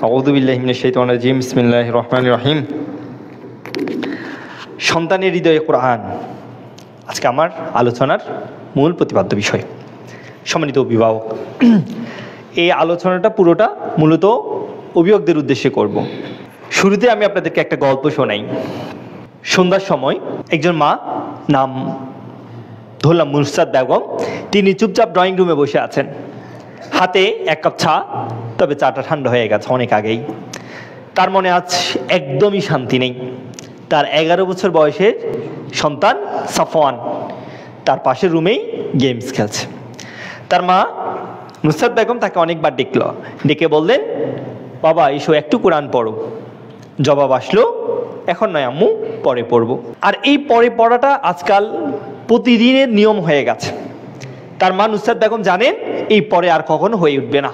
আউযু বিল্লাহি মিনাশ শাইতানির রাজিম। বিসমিল্লাহির রহমানির রহিম। সন্তানের হৃদয়ে কোরআন আজকে আমার আলোচনার মূল প্রতিপাদ্য বিষয়। সম্মানিত অভিভাবক, এই আলোচনাটা পুরোটা মূলত অভিভাবকদের উদ্দেশ্যে করব। শুরুতে আমি আপনাদেরকে একটা গল্প শোনাই। সন্ধ্যার সময় একজন মা, নাম ধরলাম নুসরাত বেগম, তিনি চুপচাপ ড্রয়িং রুমে বসে আছেন, হাতে এক কাপ চা, তবে চাটা ঠান্ডা হয়ে গেছে অনেক আগেই। তার মনে আজ একদমই শান্তি নেই। তার 11 বছর বয়সের সন্তান সাফওয়ান তার পাশের রুমেই গেমস খেলছে। তার মা নুসরাত বেগম তাকে অনেকবার ডেকে বললেন, বাবা এসো একটু কোরআন পড়ো। জবাব আসলো, এখন নয় আম্মু, পরে পড়বো। আর এই পরে পড়াটা আজকাল প্রতিদিনের নিয়ম হয়ে গেছে। তার মা নুসরাত বেগম জানেন এই পরে আর কখনো হয়ে উঠবে না।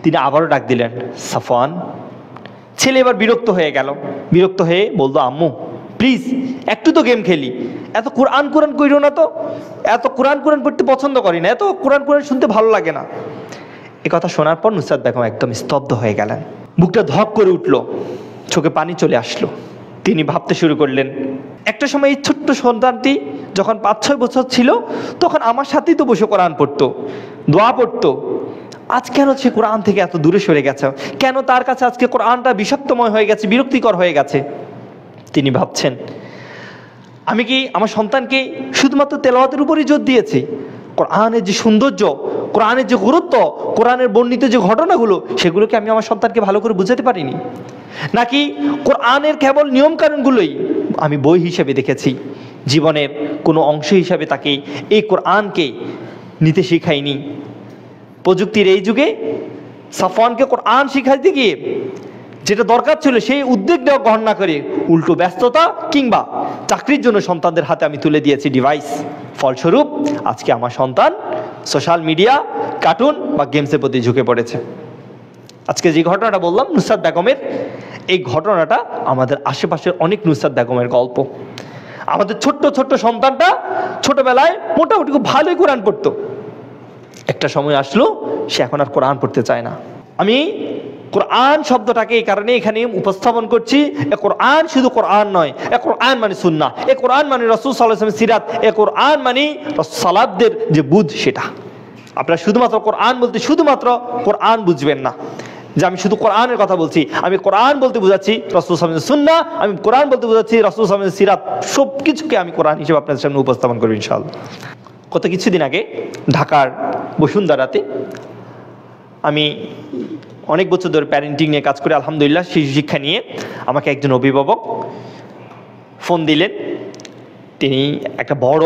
তিনি আবারও ডাক দিলেন, সাফওয়ান। ছেলে এবার বিরক্ত হয়ে গেল। বিরক্ত হয়ে বলতো, আম্মু প্লিজ একটু তো গেম খেলি, এত কোরআন কইরো না তো, এত কোরআন পড়তে পছন্দ করি না, এত কোরআন শুনতে ভালো লাগে না। এ কথা শোনার পর নুসরাত বেগম একদম স্তব্ধ হয়ে গেলেন। বুকটা ধক করে উঠল, চোখে পানি চলে আসলো। তিনি ভাবতে শুরু করলেন, একটা সময় এই ছোট্ট সন্তানটি যখন 5-6 বছর ছিল তখন আমার সাথেই তো বসে কোরআন পড়তো, দোয়া পড়তো। আজ কেন সে কোরআন থেকে এত দূরে সরে গেছে? কেন তার কাছে আজকে কোরআনটা বিষাক্তময় হয়ে গেছে, বিরক্তিকর হয়ে গেছে? তিনি ভাবছেন, আমি কি আমার সন্তানকে শুধুমাত্র তেলাওয়াতের উপরই জোর দিয়েছি? কোরআনের যে সৌন্দর্য, কোরআনের যে গুরুত্ব, কোরআনের বর্ণিত যে ঘটনাগুলো, সেগুলোকে আমি আমার সন্তানকে ভালো করে বুঝাতে পারিনি? নাকি কোরআনের কেবল নিয়মকানুনগুলোই আমি বই হিসেবে দেখেছি, জীবনের কোনো অংশ হিসাবে তাকে এই কোরআনকে নিতে শেখাইনি? প্রযুক্তির এই যুগে সাফওয়ানকে কোরআন শিখাইতে গিয়ে যেটা দরকার ছিল সেই উদ্যোগ নেওয়া গ্রহণ না করে উল্টো ব্যস্ততা কিংবা চাকরির জন্য সন্তানদের হাতে আমি তুলে দিয়েছি ডিভাইস। ফলস্বরূপ আজকে আমার সন্তান সোশ্যাল মিডিয়া, কার্টুন বা গেমসের প্রতি ঝুঁকে পড়েছে। আজকে যে ঘটনাটা বললাম নুসরাত বেগমের, এই ঘটনাটা আমাদের আশেপাশের অনেক নুসরাত বেগমের গল্প। আমাদের ছোট্ট ছোট্ট সন্তানটা ছোটবেলায় মোটামুটি খুব ভালোই কোরআন পড়তো। একটা সময় আসলো সে এখন আর কোরআন পড়তে চায় না। আমি কোরআন শব্দটাকে এই কারণে এখানে উপস্থাপন করছি, এ কোরআন শুধু কোরআন নয়, এ কোরআন মানে সুন্নাহ, এ কোরআন মানে রাসূল সাল্লাল্লাহু আলাইহি ওয়াসাল্লামের সিরাত, এ কোরআন মানে সালাতদের যে বুঝ সেটা। আপনারা শুধুমাত্র কোরআন বলতে শুধুমাত্র কোরআন বুঝবেন না, যে আমি শুধু কোরআনের কথা বলছি। আমি কোরআন বলতে বোঝাচ্ছি রাসূল সাল্লাল্লাহু আলাইহি ওয়াসাল্লামের সুন্নাহ, আমি কোরআন বলতে বোঝাচ্ছি রাসূল সাল্লাল্লাহু আলাইহি ওয়াসাল্লামের সিরাত। সব কিছুকে আমি কোরআন হিসেবে আপনাদের সামনে উপস্থাপন করব ইনশাআল্লাহ। গত কিছুদিন আগে ঢাকার বসুন্ধরাতে আমি অনেক বছর ধরে প্যারেন্টিং নিয়ে কাজ করে, আলহামদুলিল্লাহ শিশু শিক্ষা নিয়ে আমাকে একজন অভিভাবক ফোন দিলেন। তিনি একটা বড়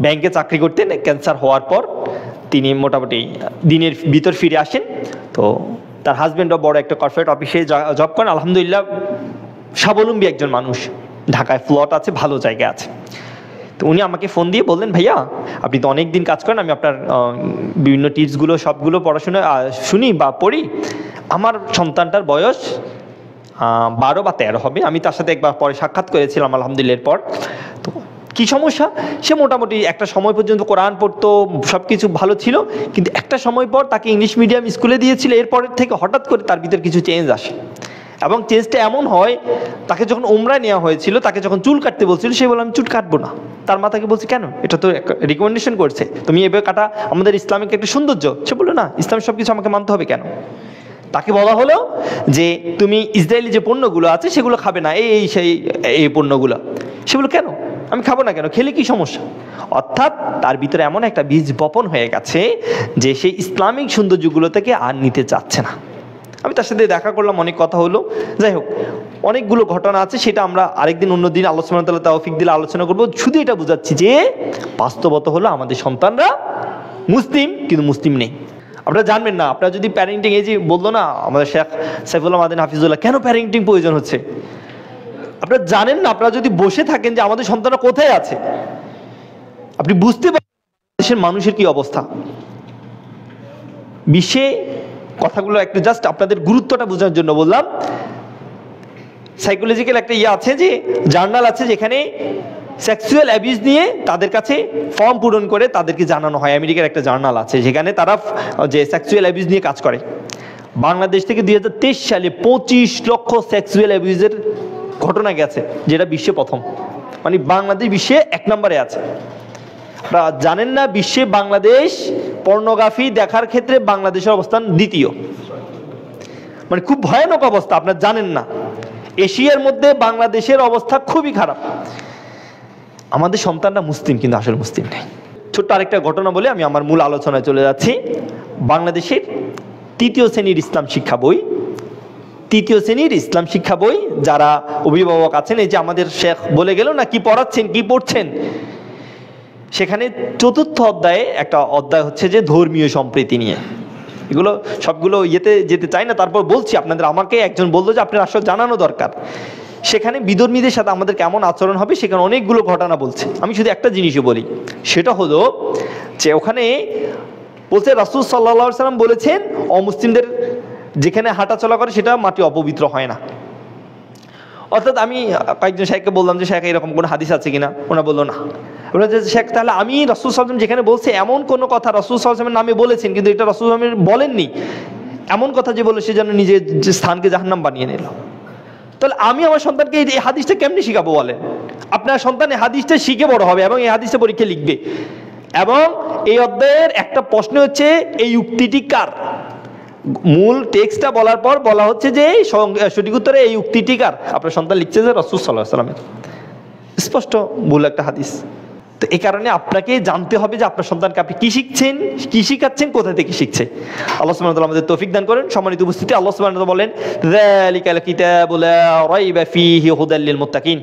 ব্যাংকে চাকরি করতেন। ক্যান্সার হওয়ার পর তিনি মোটামুটি দিনের ভিতর ফিরে আসেন। তো তার হাজব্যান্ডও বড় একটা কর্পোরেট অফিসে জব করেন, আলহামদুলিল্লাহ স্বাবলম্বী একজন মানুষ, ঢাকায় ফ্ল্যাট আছে, ভালো জায়গা আছে। তো উনি আমাকে ফোন দিয়ে বললেন, ভাইয়া আপনি তো অনেক দিন কাজ করেন, আমি আপনার বিভিন্ন টিপসগুলো সবগুলো পড়াশোনা শুনি বা পড়ি। আমার সন্তানটার বয়স 12 বা 13 হবে। আমি তার সাথে একবার পরে সাক্ষাৎ করেছিলাম আলহামদুলিল্লাহ। পর তো কী সমস্যা, সে মোটামুটি একটা সময় পর্যন্ত কোরআন পড়তো, সব কিছু ভালো ছিল, কিন্তু একটা সময় পর তাকে ইংলিশ মিডিয়াম স্কুলে দিয়েছিল। এরপরের থেকে হঠাৎ করে তার ভিতরে কিছু চেঞ্জ আসে, এবং চেঞ্জটা এমন হয়, তাকে যখন উমরায় নেওয়া হয়েছিল, তাকে যখন চুল কাটতে বলছিল, সে বলে আমি চুল কাটবো না। তার মা তাকে বলছে, কেন? এটা তো রিকমেন্ডেশন করছে, তুমি এভাবে কাটা আমাদের ইসলামিক একটা সৌন্দর্য। সে বললো, না, ইসলামের সব কিছু আমাকে মানতে হবে কেন? তাকে বলা হলো যে তুমি ইসরায়েলি যে পণ্যগুলো আছে সেগুলো খাবে না, এই পণ্যগুলো। সে বললো, কেন? আমি খাবো না কেন? খেলে কি সমস্যা? অর্থাৎ তার ভিতরে এমন একটা বীজ বপন হয়ে গেছে যে সেই ইসলামিক সৌন্দর্যগুলো থেকে আর নিতে চাচ্ছে না। আমি তার সাথে দেখা করলাম, অনেক কথা হলো। যাই হোক, অনেকগুলো ঘটনা আছে, সেটা আমরা আরেকদিন অন্যদিন আল্লাহ সুবহানাহু ওয়া তাআলা তৌফিক দিলে আলোচনা করবো। শুধু এটা বোঝাচ্ছি যে বাস্তবতা হলো আমাদের সন্তানরা মুসলিম কিন্তু মুসলিম নেই। আপনারা জানবেন না, আপনারা যদি প্যারেন্টিং, এই যে বললো না আমাদের শেখ সাইফুল্লাহ মাদানী হাফিজুল্লাহ, কেন প্যারেন্টিং প্রয়োজন হচ্ছে, আপনারা জানেন না। আপনারা যদি বসে থাকেন যে আমাদের সন্তানরা কোথায় আছে, আপনি বুঝতে পারবেন দেশের মানুষের কি অবস্থা। বিশ্বে কথাগুলো একটু জাস্ট আপনাদের গুরুত্বটা বোঝানোর জন্য বললাম। সাইকোলজিক্যাল একটা আছে, যে জার্নাল আছে যেখানে সেক্সুয়াল অ্যাবিউজ নিয়ে তাদের কাছে ফর্ম পূরণ করে তাদেরকে জানানো হয়। আমেরিকার একটা জার্নাল আছে যেখানে তারা যে সেক্সুয়াল অ্যাবিউজ নিয়ে কাজ করে। বাংলাদেশ থেকে 2023 সালে 25 লক্ষ সেক্সুয়াল অ্যাবিউজের ঘটনা গেছে, যেটা বিশ্বে প্রথম। মানে বাংলাদেশ বিশ্বে 1 নম্বরে আছে। আপনারা জানেন না, বিশ্বে বাংলাদেশ পর্নোগ্রাফি দেখার ক্ষেত্রে বাংলাদেশের অবস্থান দ্বিতীয়। মানে খুব ভয়ানক অবস্থা, আপনারা জানেন না। এশিয়ার মধ্যে বাংলাদেশের অবস্থা খুবই খারাপ। আমাদের সন্তানরা মুসলিম, কিন্তু আসলে মুসলিম নেই। ছোট্ট আরেকটা ঘটনা বলে আমি আমার মূল আলোচনায় চলে যাচ্ছি। বাংলাদেশের 3য় শ্রেণীর ইসলাম শিক্ষা বই, 3য় শ্রেণীর ইসলাম শিক্ষা বই যারা অভিভাবক আছেন, এই যে আমাদের শেখ বলে গেল না কি পড়াচ্ছেন কি পড়ছেন, সেখানে 4র্থ অধ্যায়ে একটা অধ্যায় হচ্ছে যে ধর্মীয় সম্প্রীতি নিয়ে। এগুলো সবগুলো ইয়েতে যেতে চাই না, তারপর বলছি আপনাদের। আমাকে একজন বললো যে আপনার আসলে জানানো দরকার, সেখানে বিধর্মীদের সাথে আমাদের কেমন আচরণ হবে, সেখানে অনেকগুলো ঘটনা বলছে। আমি শুধু একটা জিনিসই বলি, সেটা হলো যে ওখানে বলছে রাসূল সাল্লাল্লাহু আলাইহি ওয়াসাল্লাম বলেছেন অমুসলিমদের যেখানে হাঁটাচলা করে সেটা মাটি অপবিত্র হয় না। অর্থাৎ আমি কয়েকজন শেখকে বললাম যে শেখ এরকম কোনো হাদিস আছে কিনা, ওরা বললো না। ওরা যে শেখ তাহলে আমি রাসূল সাল্লাল্লাহু আলাইহি ওয়াসাল্লাম যেখানে বলছে এমন কোনো কথা রাসূল সাল্লাল্লাহু আলাইহি ওয়াসাল্লামের নামে বলেছেন, কিন্তু এটা রাসূল সাল্লাল্লাহু আলাইহি ওয়াসাল্লাম বলেননি, এমন কথা যে বলে সে যেন নিজের যে স্থানকে জাহান্নাম বানিয়ে নিল। তাহলে আমি আমার সন্তানকে এই হাদিসটা কেমনি শিখাবো বলেন? আপনার সন্তান এই হাদিসটা শিখে বড় হবে এবং এই হাদিসটা পরীক্ষা লিখবে। এবং এই অধ্যায়ের একটা প্রশ্ন হচ্ছে এই উক্তিটি কার? মূল টেক্সটটা বলার পর বলা হচ্ছে যে সঠিক উত্তরে এই উক্তিটি কার? আপনার সন্তান লিখছে যে রাসূল সাল্লাল্লাহু আলাইহি ওয়াসাল্লামের। স্পষ্ট ভুল একটা হাদিস। তো এই কারণে আপনাকে জানতে হবে যে আপনার সন্তানকে আপনি কি শিখছেন, কি শিখাচ্ছেন, কোথা থেকে শিখছে। আল্লাহ সুবহানাহু ওয়া তাআলা আমাদের তৌফিক দান করেন। সম্মানিত উপস্থিতি, আল্লাহ সুবহানাহু ওয়া তাআলা বলেন যালিকাল কিতাবু লা রাইবা ফীহি হুদাল লিল মুত্তাকিন।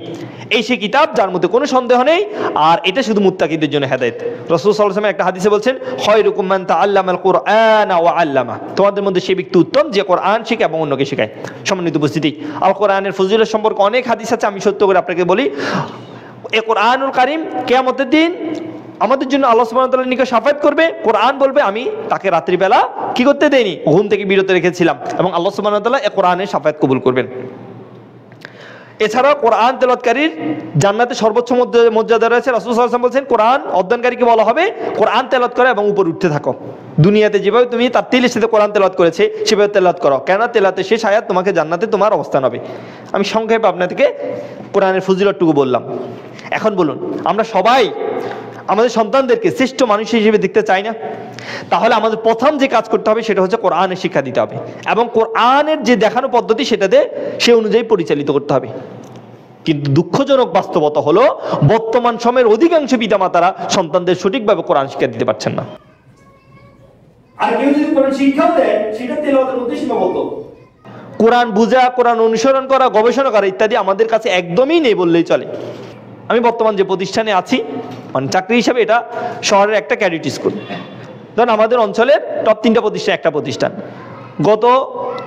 এই সেই কিতাব যার মধ্যে কোনো সন্দেহ নেই, আর এটা শুধু মুত্তাকিদের জন্য হেদায়েত। রাসূল সাল্লাল্লাহু আলাইহি ওয়াসাল্লাম একটা হাদিসে বলছেন খায়রুকুম মান তাআল্লামাল কুরআনা ওয়া আল্লামা। তোমাদের মধ্যে সেই ব্যক্তি উত্তম যে কোরআন শিখে এবং অন্যকে শেখায়। সম্মানিত উপস্থিতি, আল কোরআনের ফজিলত সম্পর্কে অনেক হাদিস আছে, আমি সত্য করে আপনাকে বলি। এই কোরআনুল কারীম কিয়ামতের দিন আমাদের জন্য আল্লাহ সুবহানাহু ওয়া তাআলার নিকট শাফায়াত করবে। কোরআন বলবে আমি তাকে রাত্রিবেলা কি করতে দেইনি, ঘুম থেকে বিরত রেখেছিলাম, এবং আল্লাহ সুবহানাহু ওয়া তাআলা এই কোরআনের শাফায়াত কবুল করবেন। এছাড়াও কোরআন তেলাওয়াতকারীর জান্নাতে সর্বোচ্চ মর্যাদা রয়েছে। রাসূল সাল্লাল্লাহু আলাইহি ওয়াসাল্লাম বলেছেন কোরআন অধ্যয়নকারীকে বলা হবে কোরআন তেলাওয়াত করো এবং উপর উঠতে থাকো। দুনিয়াতে যেভাবে তুমি তারতিলের সাথে কোরআন তেলাওয়াত করেছে সেভাবে তেলাওয়াত করো, কেন তেলাওয়াতের শেষ আয়াত তোমাকে জান্নাতে তোমার অবস্থান হবে। আমি সংক্ষেপে আপনাদেরকে কোরআনের ফজিলতটুকু বললাম। এখন বলুন, আমরা সবাই আমাদের সন্তানদেরকে শ্রেষ্ঠ মানুষ হিসেবে দেখতে চাই না? তাহলে আমাদের প্রথম যে কাজ করতে হবে সেটা হচ্ছে কোরআনের শিক্ষা দিতে হবে, এবং কোরআনের যে দেখানো পদ্ধতি সেটাতে সে অনুযায়ী পরিচালিত করতে হবে। কিন্তু দুঃখজনক বাস্তবতা হলো বর্তমান সময়ের অধিকাংশ পিতামাতারা সন্তানদের সঠিকভাবে কোরআন শিক্ষা দিতে পারছেন না। আর কেউ যদি কোরআন শিক্ষাও দেয় সেটা তেলাওয়াতের মধ্যে সীমাবদ্ধ। কোরআন বুঝা, কোরআন অনুসরণ করা, গবেষণা করা ইত্যাদি আমাদের কাছে একদমই নেই বললেই চলে। আমি বর্তমান যে প্রতিষ্ঠানে আছি, মানে চাকরি হিসাবে, এটা শহরের একটা ক্যাডেট স্কুল। ধরুন আমাদের অঞ্চলের টপ 3টা প্রতিষ্ঠান একটা প্রতিষ্ঠান। গত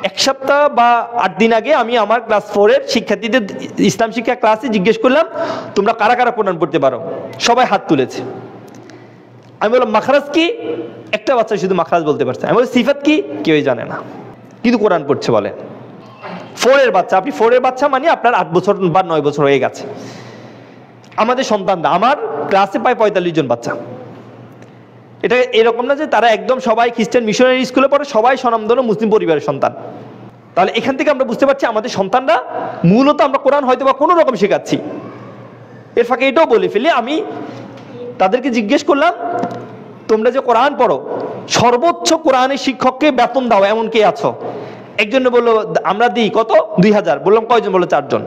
1 সপ্তাহ বা 8 দিন আগে আমি আমার ক্লাস 4-এর শিক্ষার্থীদের ইসলাম শিক্ষা ক্লাসে জিজ্ঞেস করলাম তোমরা কারা কারা কোরআন পড়তে পারো? সবাই হাত তুলেছে। আমি বললাম মাখরাজ কি? একটা বাচ্চা শুধু মাখরাজ বলতে পারছে। আমি বললাম সিফাত কি? কেউই জানে না, কিন্তু কোরআন পড়ছে বলে। 4-এর বাচ্চা, আপনি 4-এর বাচ্চা মানে আপনার 8 বছর বা 9 বছর হয়ে গেছে। আমাদের সন্তানরা, আমার ক্লাসে প্রায় 45 জন বাচ্চা। এটা এরকম না যে তারা একদম সবাই খ্রিস্টান মিশনারি স্কুলে পড়ে, সবাই স্বনামধন্য মুসলিম পরিবারের সন্তান। তাহলে এখান থেকে আমরা বুঝতে পারছি আমাদের সন্তানরা মূলত আমরা কোরআন হয়তো বা কোনো রকম শেখাচ্ছি। এর ফাঁকে এটাও বলে ফেলি, আমি তাদেরকে জিজ্ঞেস করলাম তোমরা যে কোরআন পড়ো সর্বোচ্চ কোরআনের শিক্ষককে বেতন দাও এমন কে আছো? একজনে বললো আমরা দিই কত, 2000। বললাম কয়জন? বললো 4 জন।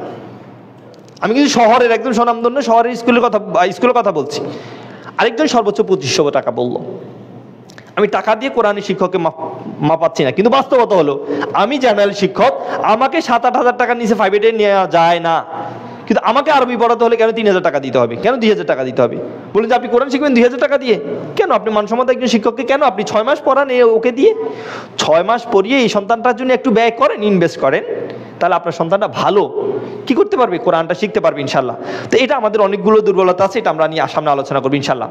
আমি কিন্তু শহরের একদম স্বনামধন্য শহরের স্কুলের কথা বলছি। আরেকজন সর্বোচ্চ 2500 টাকা বলল। আমি টাকা দিয়ে কোরআনের শিক্ষককে মাপাচ্ছি না, কিন্তু বাস্তবতা হলো আমি জেনারেল শিক্ষক, আমাকে 7-8 হাজার টাকার নিচে প্রাইভেটে নেওয়া যায় না। কিন্তু আমাকে আরবি পড়াতে হলে কেন 3000 টাকা দিতে হবে, কেন 2000 টাকা দিতে হবে? বলুন যে আপনি কোরআন শিখবেন 2000 টাকা দিয়ে? কেন? আপনি মানসম্মত একজন শিক্ষককে কেন আপনি 6 মাস পড়ান ওকে দিয়ে? 6 মাস পড়িয়ে এই সন্তানটার জন্য একটু ব্যয় করেন, ইনভেস্ট করেন, তাহলে আপনার সন্তানটা ভালো কি করতে পারবে, কোরআনটা শিখতে পারবে ইনশাল্লাহ। তো এটা আমাদের অনেকগুলো দুর্বলতা আছে, এটা আমরা নিয়ে সামনে আলোচনা করবো ইনশাল্লাহ।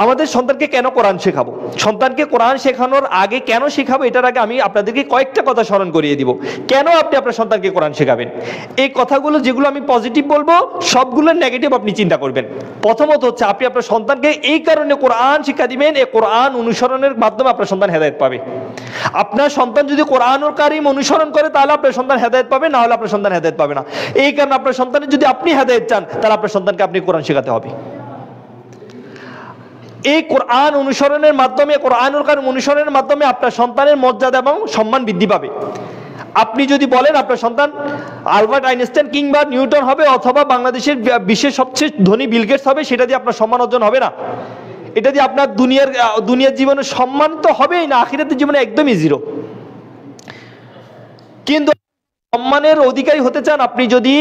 আমাদের সন্তানকে কেন কোরআন শেখাবো, সন্তানকে কোরআন শেখানোর আগে কেন শেখাবো, এটার আগে আমি আপনাদেরকে কয়েকটা কথা স্মরণ করিয়ে দিব। কেন আপনি আপনার সন্তানকে কোরআন শেখাবেন? এই কথাগুলো যেগুলো আমি পজিটিভ বলবো, সবগুলো নেগেটিভ আপনি চিন্তা করবেন। প্রথমত হচ্ছে, আপনি আপনার সন্তানকে এই কারণে কোরআন শিক্ষা দিবেন, এই কোরআন অনুসরণের মাধ্যমে আপনার সন্তান হেদায়েত পাবে। আপনার সন্তান যদি কোরআনুল কারীম অনুসরণ করে, তাহলে আপনার সন্তান হেদায়েত পাবে, না হলে আপনার সন্তান হেদায়েত পাবে না। এই কারণে আপনার সন্তানের যদি আপনি হেদায়েত চান, তাহলে আপনার সন্তানকে আপনি কোরআন শেখাতে হবে। এই কোরআন অনুসরণের মাধ্যমে, কোরআনুল কারীম অনুসরণের মাধ্যমে আপনার সন্তানের মর্যাদা এবং সম্মান বৃদ্ধি পাবে। আপনি যদি বলেন আপনার সন্তান আলবার্ট আইনস্টাইন কিংবা নিউটন হবে, অথবা বাংলাদেশের বিশ্বের সবচেয়ে ধনী বিল গেটস হবে, সেটা দিয়ে আপনার সম্মান অর্জন হবে না। এটা দিয়ে আপনার দুনিয়ার জীবনে সম্মান তো হবেই না, আখিরাতের জীবনে একদমই জিরো। কিন্তু সম্মানের অধিকারী হতে চান, আপনি যদি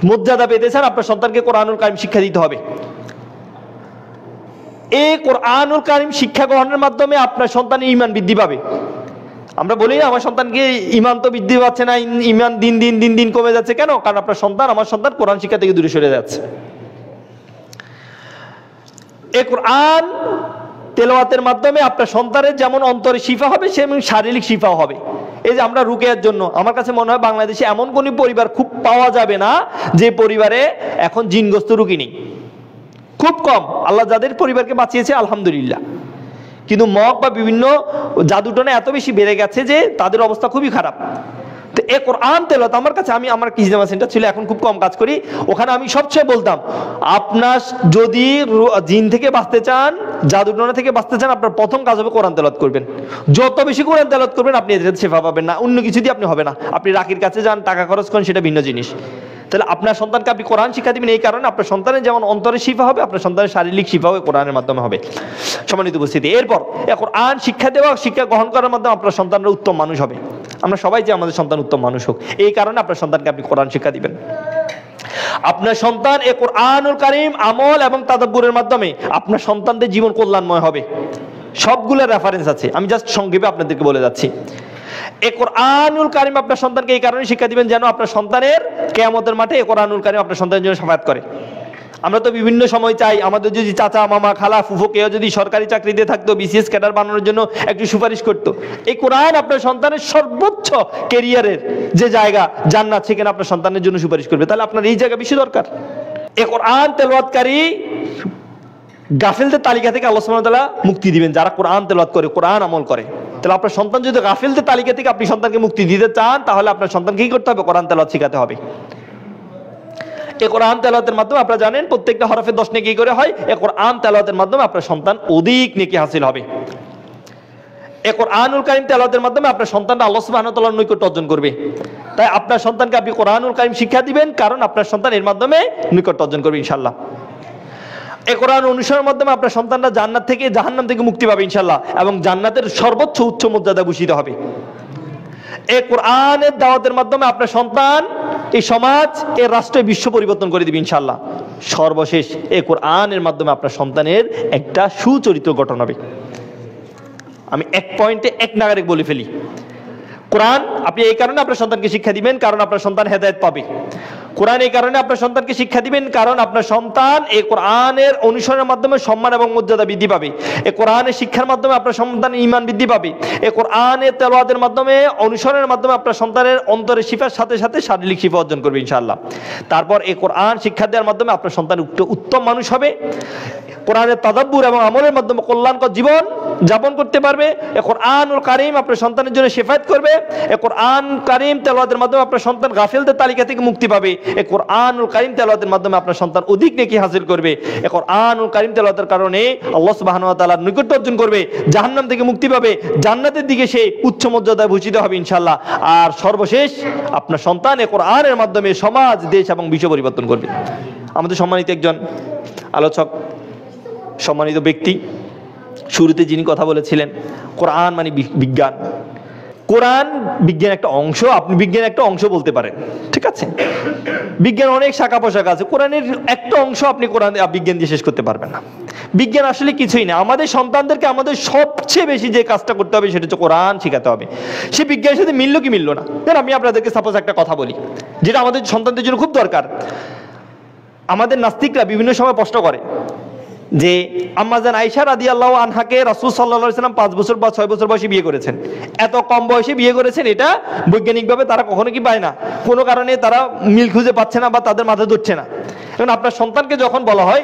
মর্যাদা পেতে চান, আপনার সন্তানকে কোরআনুল কারীম শিক্ষা দিতে হবে। এই কোরআনুল কারীম শিক্ষা গ্রহণের মাধ্যমে আপনার সন্তানের ঈমান বৃদ্ধি পাবে। আমরা বলি আমার সন্তানকে ঈমান তো বৃদ্ধি পাচ্ছে না, ঈমান দিন দিন কমে যাচ্ছে। কেন? কারণ আপনার সন্তান, আমার সন্তান কোরআন শিক্ষা থেকে দূরে সরে যাচ্ছে। এই কোরআন তেলাওয়াতের মাধ্যমে আপনার সন্তানের যেমন অন্তরে শিফা হবে, সেমন শারীরিক শিফাও হবে। এই যে আমরা রুকিয়ার জন্য, আমার কাছে মনে হয় বাংলাদেশে এমন কোন পরিবার খুব পাওয়া যাবে না যে পরিবারে এখন জিনগ্রস্ত রুগী নেই। খুব কম। আল্লাহ যাদের পরিবারকে বাঁচিয়েছে আলহামদুলিল্লাহ, কিন্তু মগ বা বিভিন্ন জাদুটনা এত বেশি বেড়ে গেছে যে তাদের অবস্থা খুবই খারাপ। তো এ কোরআন তেলাওয়াত আমার কাছে, আমার কিসজামা সেন্টার ছিল, এখন খুব কম কাজ করি, ওখানে আমি সবচেয়ে বলতাম, আপনার যদি জিন থেকে বাঁচতে চান, জাদুটনা থেকে বাঁচতে চান, আপনার প্রথম কাজ হবে কোরআন তেলাওয়াত করবেন। যত বেশি কোরআন তেলাওয়াত করবেন, আপনি এদের শেফা পাবেন না। অন্য কিছু দিয়ে আপনি হবে না। আপনি রাকির কাছে যান, টাকা খরচ করেন, সেটা ভিন্ন জিনিস। তাহলে আপনার সন্তানকে আপনি কোরআন শিক্ষা দিবেন, এই কারণে আপনার সন্তানের যেমন অন্তরে শিফা হবে, আপনার সন্তানের শারীরিক শিফাও কোরআনের মাধ্যমে হবে। সম্মানিত উপস্থিতি, এরপর কোরআন শিক্ষা দেওয়া, শিক্ষা গ্রহণ করার মাধ্যমে আপনার সন্তানরা উত্তম মানুষ হবে। আমরা সবাই যে আমাদের সন্তান উত্তম মানুষ হোক, এই কারণে আপনার সন্তানকে আপনি কোরআন শিক্ষা দিবেন। আপনার সন্তান এই কোরআনুল কারীম আমল এবং তাদাব্বুরের মাধ্যমে আপনার সন্তানদের জীবন কল্যাণময় হবে। সবগুলো রেফারেন্স আছে, আমি জাস্ট সংক্ষেপে আপনাদেরকে বলে যাচ্ছি। এই কোরআনুল কারীম আপনার সন্তানকে এই কারণে শিক্ষা দিবেন যেন আপনার সন্তানের কিয়ামতের মাঠে এই কোরআনুল কারীম আপনার সন্তানের জন্য শাফায়াত করে। আমরা তো বিভিন্ন সময় চাই আমাদের যদি চাচা, মামা, খালা, ফুফু কেউ যদি সরকারি চাকরি দিয়ে থাকতো, বিসিএস ক্যাডার বানানোর জন্য একটু সুপারিশ করতো। এই কোরআন আপনার সন্তানের সর্বোচ্চ কেরিয়ারের যে জায়গা জান্নাত, সেখানে আপনার সন্তানের জন্য সুপারিশ করবে। তাহলে আপনার এই জায়গা বেশি দরকার। এই কোরআন তেলাওয়াতকারী গাফিলদের তালিকা থেকে আল্লাহ সুবহানাহু ওয়া তাআলা মুক্তি দিবেন, যারা কোরআন তেলাওয়াত করে, কোরআন আমল করে। তাহলে আপনার সন্তান যদি গাফিলদের তালিকা থেকে আপনি সন্তানকে মুক্তি দিতে চান, তাহলে আপনার সন্তানকে কি করতে হবে? কোরআন তেলাওয়াত শেখাতে হবে। এই কোরআন তেলাওয়াতের মাধ্যমে আপনারা জানেন প্রত্যেকটা হরফে 10 নেকি করে হয়। এই কোরআন তেলাওয়াতের মাধ্যমে আপনার সন্তান অধিক নেকি হাসিল হবে। এই কোরআনুল কারীম তেলাওয়াতের মাধ্যমে আপনার সন্তানরা আল্লাহ সুবহানাহু ওয়া তাআলার নৈকট্য অর্জন করবে। তাই আপনার সন্তানকে আপনি কোরআনুল কারীম শিক্ষা দিবেন, কারণ আপনার সন্তান এর মাধ্যমে নৈকট্য অর্জন করবে ইনশাআল্লাহ। এই কোরআন অনুসরণের মাধ্যমে আপনার সন্তানরা জান্নাত থেকে, জাহান্নাম থেকে মুক্তি পাবে ইনশাআল্লাহ, এবং জান্নাতের সর্বোচ্চ উচ্চ মর্যাদা ভূষিত হবে। এই কোরআনের দাওয়াতের মাধ্যমে আপনার সন্তান এই সমাজ, এই রাষ্ট্রে, বিশ্ব পরিবর্তন করে দিবে ইনশাআল্লাহ। সর্বশেষ এই কোরআনের মাধ্যমে আপনার সন্তানের একটা সুচরিত্র গঠন হবে। আমি এক পয়েন্টে এক নাগারে বলে ফেলি, কোরআন আপনি এই কারণে আপনার সন্তানকে শিক্ষা দিবেন কারণ আপনার সন্তান হেদায়েত পাবে। কোরআন এই কারণে আপনার সন্তানকে শিক্ষা দিবেন কারণ আপনার সন্তান এই কোরআনের অনুসরণের মাধ্যমে সম্মান এবং মর্যাদা বৃদ্ধি পাবে। এই কোরআনের শিক্ষার মাধ্যমে আপনার সন্তানের ঈমান বৃদ্ধি পাবে। এই কোরআনের তেলাওয়াতের মাধ্যমে, অনুসরণের মাধ্যমে আপনার সন্তানের অন্তরে শিফার সাথে সাথে শারীরিক শিফা অর্জন করবে ইনশাআল্লাহ। তারপর এই কোরআন শিক্ষা দেওয়ার মাধ্যমে আপনার সন্তান উত্তম মানুষ হবে। কোরআনের তাদাব্বুর এবং আমলের মাধ্যমে কল্যাণকর জীবন যাপন করতে পারবে। এই কোরআনুল কারীম আপনার সন্তানের জন্য শেফায়াত করবে। এই কোরআন কারীম তেলাওয়াতের মাধ্যমে আপনার সন্তান গাফিলদের তালিকা থেকে মুক্তি পাবে। এই কোরআনুল কারীম তেলাওয়াতের মাধ্যমে আপনার সন্তান অধিক নেকি হাসিল করবে। এই কোরআনুল কারীম তেলাওয়াতের কারণে আল্লাহ সুবহানাহু ওয়া তাআলার নৈকট্য অর্জন করবে, জাহান্নাম থেকে মুক্তি পাবে, জান্নাতের দিকে সে উচ্চ মর্যাদায় ভূষিত হবে ইনশাআল্লাহ। আর সর্বশেষ আপনার সন্তান এই কোরআনের মাধ্যমে সমাজ, দেশ এবং বিশ্ব পরিবর্তন করবে। আমাদের সম্মানিত একজন আলোচক, সম্মানিত ব্যক্তি, শুরুতে যিনি কথা বলেছিলেন, কোরআন মানে বিজ্ঞান। কোরআন বিজ্ঞান একটা অংশ, আপনি বিজ্ঞান একটা অংশ বলতে পারেন, ঠিক আছে? বিজ্ঞান অনেক শাখা পোশাখা আছে, কোরআনের একটা অংশ আপনি কোরআন বিজ্ঞান দিয়ে শেষ করতে পারবেন না। বিজ্ঞান আসলে কিছুই না। আমাদের সন্তানদেরকে আমাদের সবচেয়ে বেশি যে কাজটা করতে হবে সেটা হচ্ছে কোরআন শেখাতে হবে। সে বিজ্ঞানের সাথে মিললো কি মিললো না। আমি আপনাদেরকে সাপোজ একটা কথা বলি, যেটা আমাদের সন্তানদের জন্য খুব দরকার। আমাদের নাস্তিকরা বিভিন্ন সময় প্রশ্ন করে যে আম্মাজান আয়েশা রাদিয়াল্লাহু আনহাকে রাসূল সাল্লাল্লাহু আলাইহি ওয়াসাল্লাম 5 বছর বা 6 বছর বয়সে বিয়ে করেছেন। এত কম বয়সে বিয়ে করেছেন, এটা বৈজ্ঞানিকভাবে তারা কখনো কি পায় না, কোনো কারণে তারা মিল খুঁজে পাচ্ছে না বা তাদের মাথায় ধরছে না। এখন আপনার সন্তানকে যখন বলা হয়,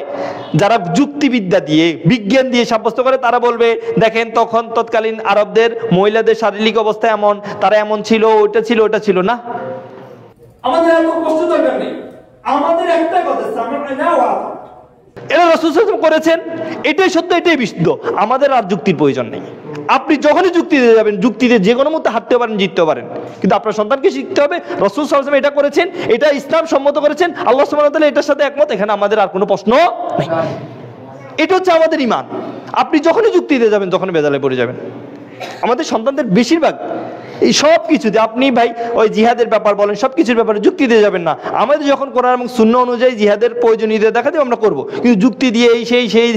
যারা যুক্তিবিদ্যা দিয়ে বিজ্ঞান দিয়ে সাব্যস্ত করে, তারা বলবে দেখেন তখন তৎকালীন আরবদের মহিলাদের শারীরিক অবস্থা এমন, তারা এমন ছিল, ওটা ছিল, ওটা ছিল না। আমাদের এত কষ্ট দরকার নেই, আমাদের একটা কথা এটা রাসূল সাল্লাল্লাহু আলাইহি ওয়াসাল্লাম করেছেন, এটাই সত্য, এটাই বিশুদ্ধ, আমাদের আর যুক্তির প্রয়োজন নেই। আপনি যখনই যুক্তি দিয়ে যাবেন, যুক্তিতে যে কোনো মুহূর্তে হারতে পারেন, জিততে পারেন, কিন্তু আপনার সন্তানকে শিখতে হবে রাসূল সাল্লাল্লাহু আলাইহি ওয়াসাল্লাম এটা করেছেন, এটা ইসলাম সম্মত করেছেন, আল্লাহ সুবহানাহু ওয়া তাআলা এটার সাথে একমত, এখানে আমাদের আর কোনো প্রশ্ন নেই। এটা হচ্ছে আমাদের ঈমান। আপনি যখনই যুক্তি দিয়ে যাবেন তখনই বেজালে পড়ে যাবেন। আমাদের সন্তানদের বেশিরভাগ এই সব কিছুতে, আপনি ভাই ওই জিহাদের ব্যাপার বলেন, সব কিছুর ব্যাপারে যুক্তি দিয়ে যাবেন না। আমাদের যখন কোরআন এবং সুন্নাহ অনুযায়ী জিহাদের প্রয়োজনীয়তা দেখা দেবে, আমরা করব, কিন্তু যুক্তি দিয়ে এই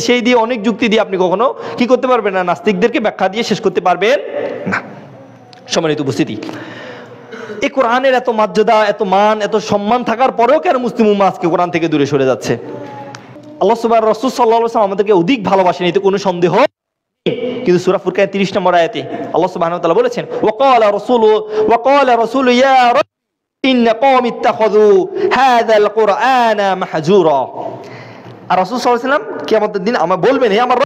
সেই দিয়ে, অনেক যুক্তি দিয়ে আপনি কখনো কি করতে পারবেন না, নাস্তিকদেরকে ব্যাখ্যা দিয়ে শেষ করতে পারবেন না। সম্মানিত উপস্থিতি, এই কোরআনের এত মর্যাদা, এত মান, এত সম্মান থাকার পরেও কেন মুসলিম উম্মাহ আজকে কোরআন থেকে দূরে সরে যাচ্ছে? আল্লাহ সুবহানাহু রাসূল সাল্লাল্লাহু আলাইহি ওয়াসাল্লাম আমাদেরকে অধিক ভালোবাসেন, এতে কোনো সন্দেহ। কিন্তু সূরা ফুরকান 30 নম্বর আয়াতে আল্লাহ সুবহানাহু ওয়া তাআলা বলেছেন, ওয়াকালা রাসূলু ইয়া রাব্বি ইন্না কওমি ইত্তাখাযু হাযাল কুরআনা মাহজুরা। আর রাসূল সাল্লাল্লাহু আলাইহি ওয়াসাল্লাম কিয়ামতের দিন আমার বলবেন, হে আমার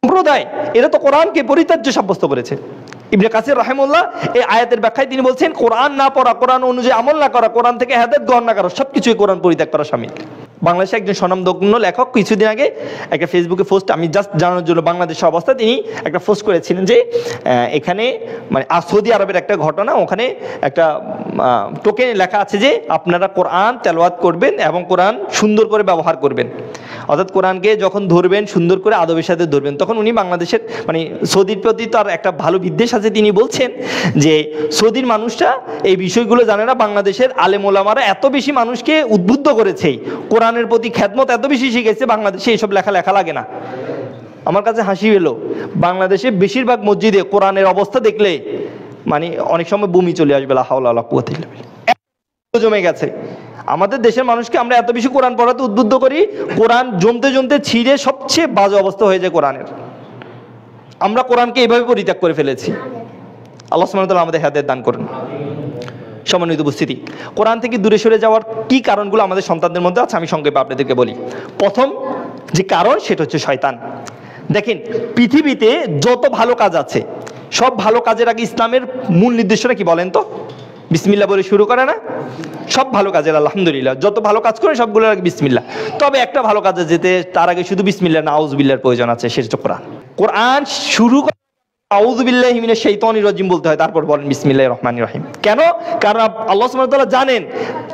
সম্প্রদায়, এরা তো কোরআনকে পরিত্যাজ্য সাব্যস্ত করেছে। ইবনে কাসির রাহিমাহুল্লাহ এই আয়াতের ব্যাখ্যায় তিনি বলছেন, কোরআন না পড়া, কোরআন অনুযায়ী আমল না করা, কোরআন থেকে হেদায়েত গ্রহণ না করা, সবকিছুই কোরআন পরিত্যাগ করা শামিল। বাংলাদেশে একজন স্বনামধন্য লেখক কিছুদিন আগে একটা ফেসবুকে পোস্ট, আমি জাস্ট জানানোর জন্য বাংলাদেশের অবস্থা, তিনি একটা পোস্ট করেছিলেন যে এখানে মানে সৌদি আরবের একটা ঘটনা, ওখানে একটা টোকেনে লেখা আছে যে আপনারা কোরআন তেলাওয়াত করবেন এবং কোরআন সুন্দর করে ব্যবহার করবেন, অর্থাৎ কোরআনকে যখন ধরবেন সুন্দর করে আদবের সাথে ধরবেন। তখন উনি বাংলাদেশের মানে সৌদির প্রতি তার একটা ভালো বিদ্বেষ আছে, তিনি বলছেন যে সৌদির মানুষরা এই বিষয়গুলো জানে না, বাংলাদেশের আলেম ওলামারা এত বেশি মানুষকে উদ্বুদ্ধ করেছে, কোরআনের প্রতি খেদমত এত বেশি শিখেছে, বাংলাদেশে এইসব লেখা লাগে না। আমার কাছে হাসি এলো, বাংলাদেশে বেশিরভাগ মসজিদে কোরআনের অবস্থা দেখলে মানে অনেক সময় বমি চলে আসবে, লা হাওলা ওয়ালা কুওয়াতা ইল্লা বিল্লাহ, জমে গেছে। আমাদের দেশের মানুষকে আমরা এত বেশি কোরআন পড়াতে উদ্বুদ্ধ করি, কোরআন জমতে ছিঁড়ে সবচেয়ে বাজে অবস্থা হয়ে যায় কোরআনের। আমরা কোরআনকে এইভাবে পরিত্যাগ করে ফেলেছি। আল্লাহ সুবহানাহু ওয়া তাআলা আমাদের হেদায়েত দান করুন। সম্মানিত উপস্থিতি, কোরআন থেকে দূরে সরে যাওয়ার কি কারণগুলো আমাদের সন্তানদের মধ্যে আছে আমি সংক্ষেপে আপনাদেরকে বলি। প্রথম যে কারণ সেটা হচ্ছে শয়তান। দেখেন, পৃথিবীতে যত ভালো কাজ আছে, সব ভালো কাজের আগে ইসলামের মূল নির্দেশনা কি বলেন তো? বিসমিল্লাহ বলে শুরু করে না? সব ভালো কাজের আলহামদুলিল্লাহ, যত ভালো কাজ করে সবগুলোর আগে বিসমিল্লাহ। তবে একটা ভালো কাজে যেতে তার আগে শুধু বিসমিল্লাহ নাউযুবিল্লাহর প্রয়োজন আছে, সেটা হচ্ছে কোরআন। কোরআন শুরু আউযু বিল্লাহি মিনাশ শাইতানির রাজিম বলতে হয়, তারপর বলেন বিসমিল্লাহির রহমানির রহিম। কেন? কারণ আল্লাহ সুবহানাহু ওয়া তাআলা জানেন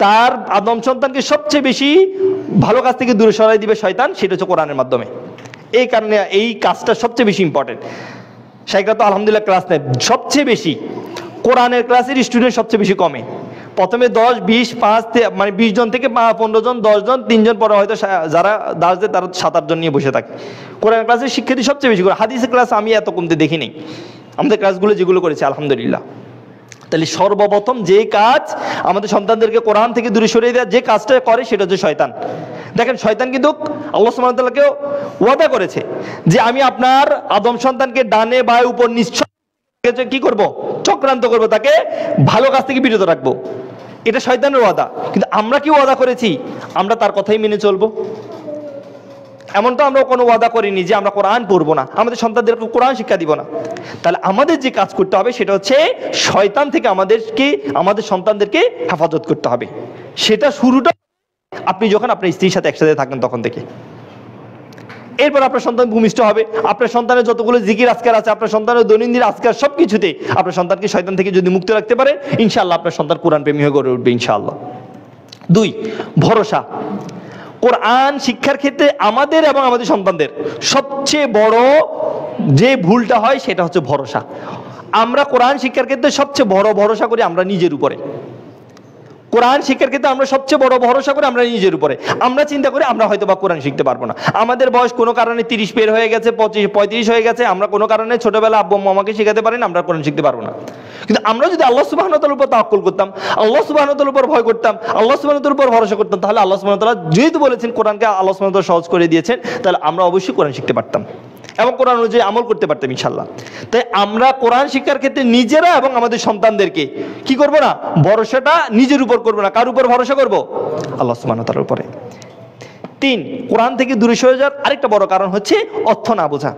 তার আদম সন্তানকে সবচেয়ে বেশি ভালো কাজ থেকে দূরে সরাই দিবে শয়তান, সেটা হচ্ছে কোরআনের মাধ্যমে। এই কারণে এই কাজটা সবচেয়ে বেশি ইম্পর্টেন্ট। শাইখরা তো আলহামদুলিল্লাহ ক্লাস নেয়, সবচেয়ে বেশি কোরআনের ক্লাসের স্টুডেন্ট সবচেয়ে বেশি কমে। প্রথমে 10, 20, 5 মানে 20 জন থেকে 15 জন, 10 জন, 3 জন, পরে হয়তো যারা দাস দেয় তারা 7-8 জন নিয়ে বসে থাকে। কোরআন ক্লাসের শিক্ষার্থী সবচেয়ে বেশি করে। হাদিসের ক্লাস আমি এত কমতে দেখিনি, আমাদের ক্লাসগুলো যেগুলো করেছে আলহামদুলিল্লাহ। তাহলে সর্বপ্রথম যে কাজ আমাদের সন্তানদেরকে কোরআন থেকে দূরে সরিয়ে দেওয়া, যে কাজটা করে সেটা হচ্ছে শয়তান। দেখেন, শয়তান কিন্তু আল্লাহ সুবহানাহু ওয়া তাআলাকে ওয়াদা করেছে যে আমি আপনার আদম সন্তানকে ডানে বায়ে উপর নিশ্চয় কি করব, চক্রান্ত করব, তাকে ভালো কাজ থেকে বিরত রাখবো। এটা শয়তানের ওয়াদা। কিন্তু আমরা কি ওয়াদা করেছি? আমরা তার কথাই মেনে চলবো? এমন তো আমরা কোনো ওয়াদা করিনি যে আমরা কোরআন পড়বো না, আমাদের সন্তানদেরকে কোরআন শিক্ষা দিব না। তাহলে আমাদের যে কাজ করতে হবে সেটা হচ্ছে শয়তান থেকে আমাদের সন্তানদেরকে হেফাজত করতে হবে। সেটা শুরুটা আপনি যখন আপনার স্ত্রীর সাথে একসাথে থাকেন তখন থেকে। এরপর আপনার সন্তান ভূমিষ্ঠ হবে। আপনার সন্তানের যতগুলো জিকির আজকার আছে, আপনার সন্তানের দৈনন্দিন আজকার সবকিছুতে আপনার সন্তানকে শয়তান থেকে যদি মুক্ত রাখতে পারে, ইনশাআল্লাহ আপনার সন্তান কোরআন প্রেমী হয়ে গড়ে উঠবে ইনশাআল্লাহ। 2, ভরসা। কোরআন শিক্ষার ক্ষেত্রে আমাদের এবং আমাদের সন্তানদের সবচেয়ে বড় যে ভুলটা হয় সেটা হচ্ছে ভরসা। আমরা কোরআন শিক্ষার ক্ষেত্রে সবচেয়ে বড় ভরসা করি আমরা নিজের উপরে। কোরআন শিক্ষার ক্ষেত্রে আমরা সবচেয়ে বড় ভরসা করি আমরা নিজের উপরে। আমরা চিন্তা করি আমরা হয়তো বা কোরআন শিখতে পারবো না, আমাদের বয়স কোনো কারণে 30 পের হয়ে গেছে, 35 হয়ে গেছে, আমরা কোনো কারণে ছোটবেলা আব্বু আম্মু আমাকে শেখাতে পারেন, আমরা কোরআন শিখতে পারবো না। কিন্তু আমরা যদি আল্লাহ সুবহানাহু ওয়া তাআলার উপর তাওয়াক্কুল করতাম, আল্লাহ সুবহানাহু ওয়া তাআলার উপর ভয় করতাম, আল্লাহ সুবহানাহু ওয়া তাআলার উপর ভরসা করতাম, তাহলে আল্লাহ সুবহানাহু ওয়া তাআলা যেহেতু বলেছেন কোরআনকে আল্লাহ সুবহানাহু ওয়া তাআলা সহজ করে দিয়েছেন, তাহলে আমরা অবশ্যই কোরআন শিখতে পারতাম এবং কোরআন অনুযায়ী আমল করতে পারতাম ইনশাআল্লাহ। তাই আমরা কোরআন শিক্ষার ক্ষেত্রে নিজেরা এবং আমাদের সন্তানদেরকে কি করব না, ভরসাটা নিজের উপর করব না, কার উপর ভরসা করব? আল্লাহ সুবহানাহু ওয়া তাআলার উপরে। 3, কোরআন থেকে দূরে সরে যাওয়ার আরেকটা বড় কারণ হচ্ছে অর্থ না বোঝা।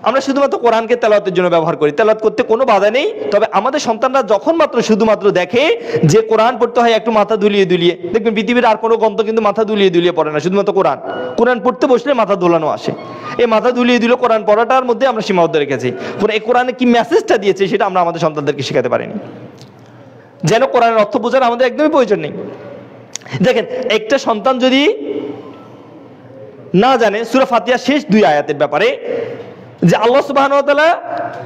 আমরা শুধুমাত্র কোরআনকে তেলাওয়াতের জন্য ব্যবহার করি, তেলাওয়াত করতে কোনো বাধা নেই, তবে আমাদের সন্তানরা যখন মাত্র শুধুমাত্র দেখে যে কোরআন পড়তে হয় একটু মাথা দুলিয়ে দুলিয়ে, দেখবেন পৃথিবীর আর কোনো গ্রন্থ কিন্তু মাথা দুলিয়ে দুলিয়ে পড়ে না, শুধুমাত্র কোরআন। কোরআন পড়তে বসলে মাথা দোলানো আসে, এই মাথা দুলিয়ে দিলে কোরআন পড়াটার মধ্যে আমরা সীমাবদ্ধ রেখেছি। এই কোরআনে কি মেসেজটা দিয়েছে সেটা আমরা আমাদের সন্তানদেরকে শেখাতে পারিনি। যেন কোরআনের অর্থ বোঝার আমাদের একদমই প্রয়োজন নেই। দেখেন, একটা সন্তান যদি না জানে সূরা ফাতিহার শেষ 2 আয়াতের ব্যাপারে যে আল্লাহ সুবহানাহু ওয়া তাআলা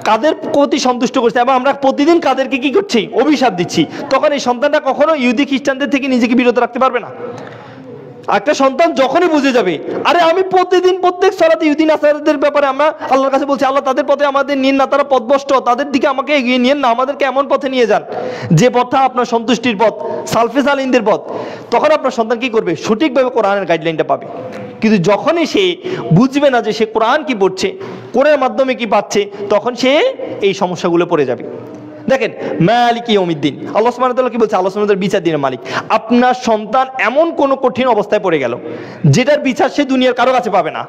কাদের প্রতি সন্তুষ্ট করছে এবং আমরা প্রতিদিন কাদেরকে কি করছি, অভিশাপ দিচ্ছি, তখন এই সন্তানটা কখনো ইহুদি খ্রিস্টানদের থেকে নিজেকে বিরত রাখতে পারবে না। একটা সন্তান যখনই বুঝে যাবে আরে আমি প্রতিদিন প্রত্যেক সালাতে ইহুদি নাসারাদের ব্যাপারে আমরা আল্লাহর কাছে বলছি, আল্লাহ তাদের পথে আমাদের নিন না, তারা পথভ্রষ্ট, তাদের দিকে আমাকে এগিয়ে নিয়েন না, আমাদেরকে এমন পথে নিয়ে যান যে পথটা আপনার সন্তুষ্টির পথ, সালফে সালিনদের পথ, তখন আপনার সন্তান কি করবে, সঠিকভাবে কোরআনের গাইডলাইনটা পাবে। কিন্তু যখনই সে বুঝবে না যে সে কোরআন কি পড়ছে, কোরআনের মাধ্যমে কি পাচ্ছে, তখন সে এই সমস্যাগুলো পড়ে যাবে। দেখেন, মালিক ইয়াউমিদ্দিন, আল্লাহ সুবহানাহু ওয়া তাআলা কি বলছে, আল্লাহ সুবহানাহু ওয়া তাআলা বিচার দিনের মালিক। আপনার সন্তান এমন কোন কঠিন অবস্থায় পড়ে গেল যেটার বিচার সে দুনিয়ার কারো কাছে পাবে না,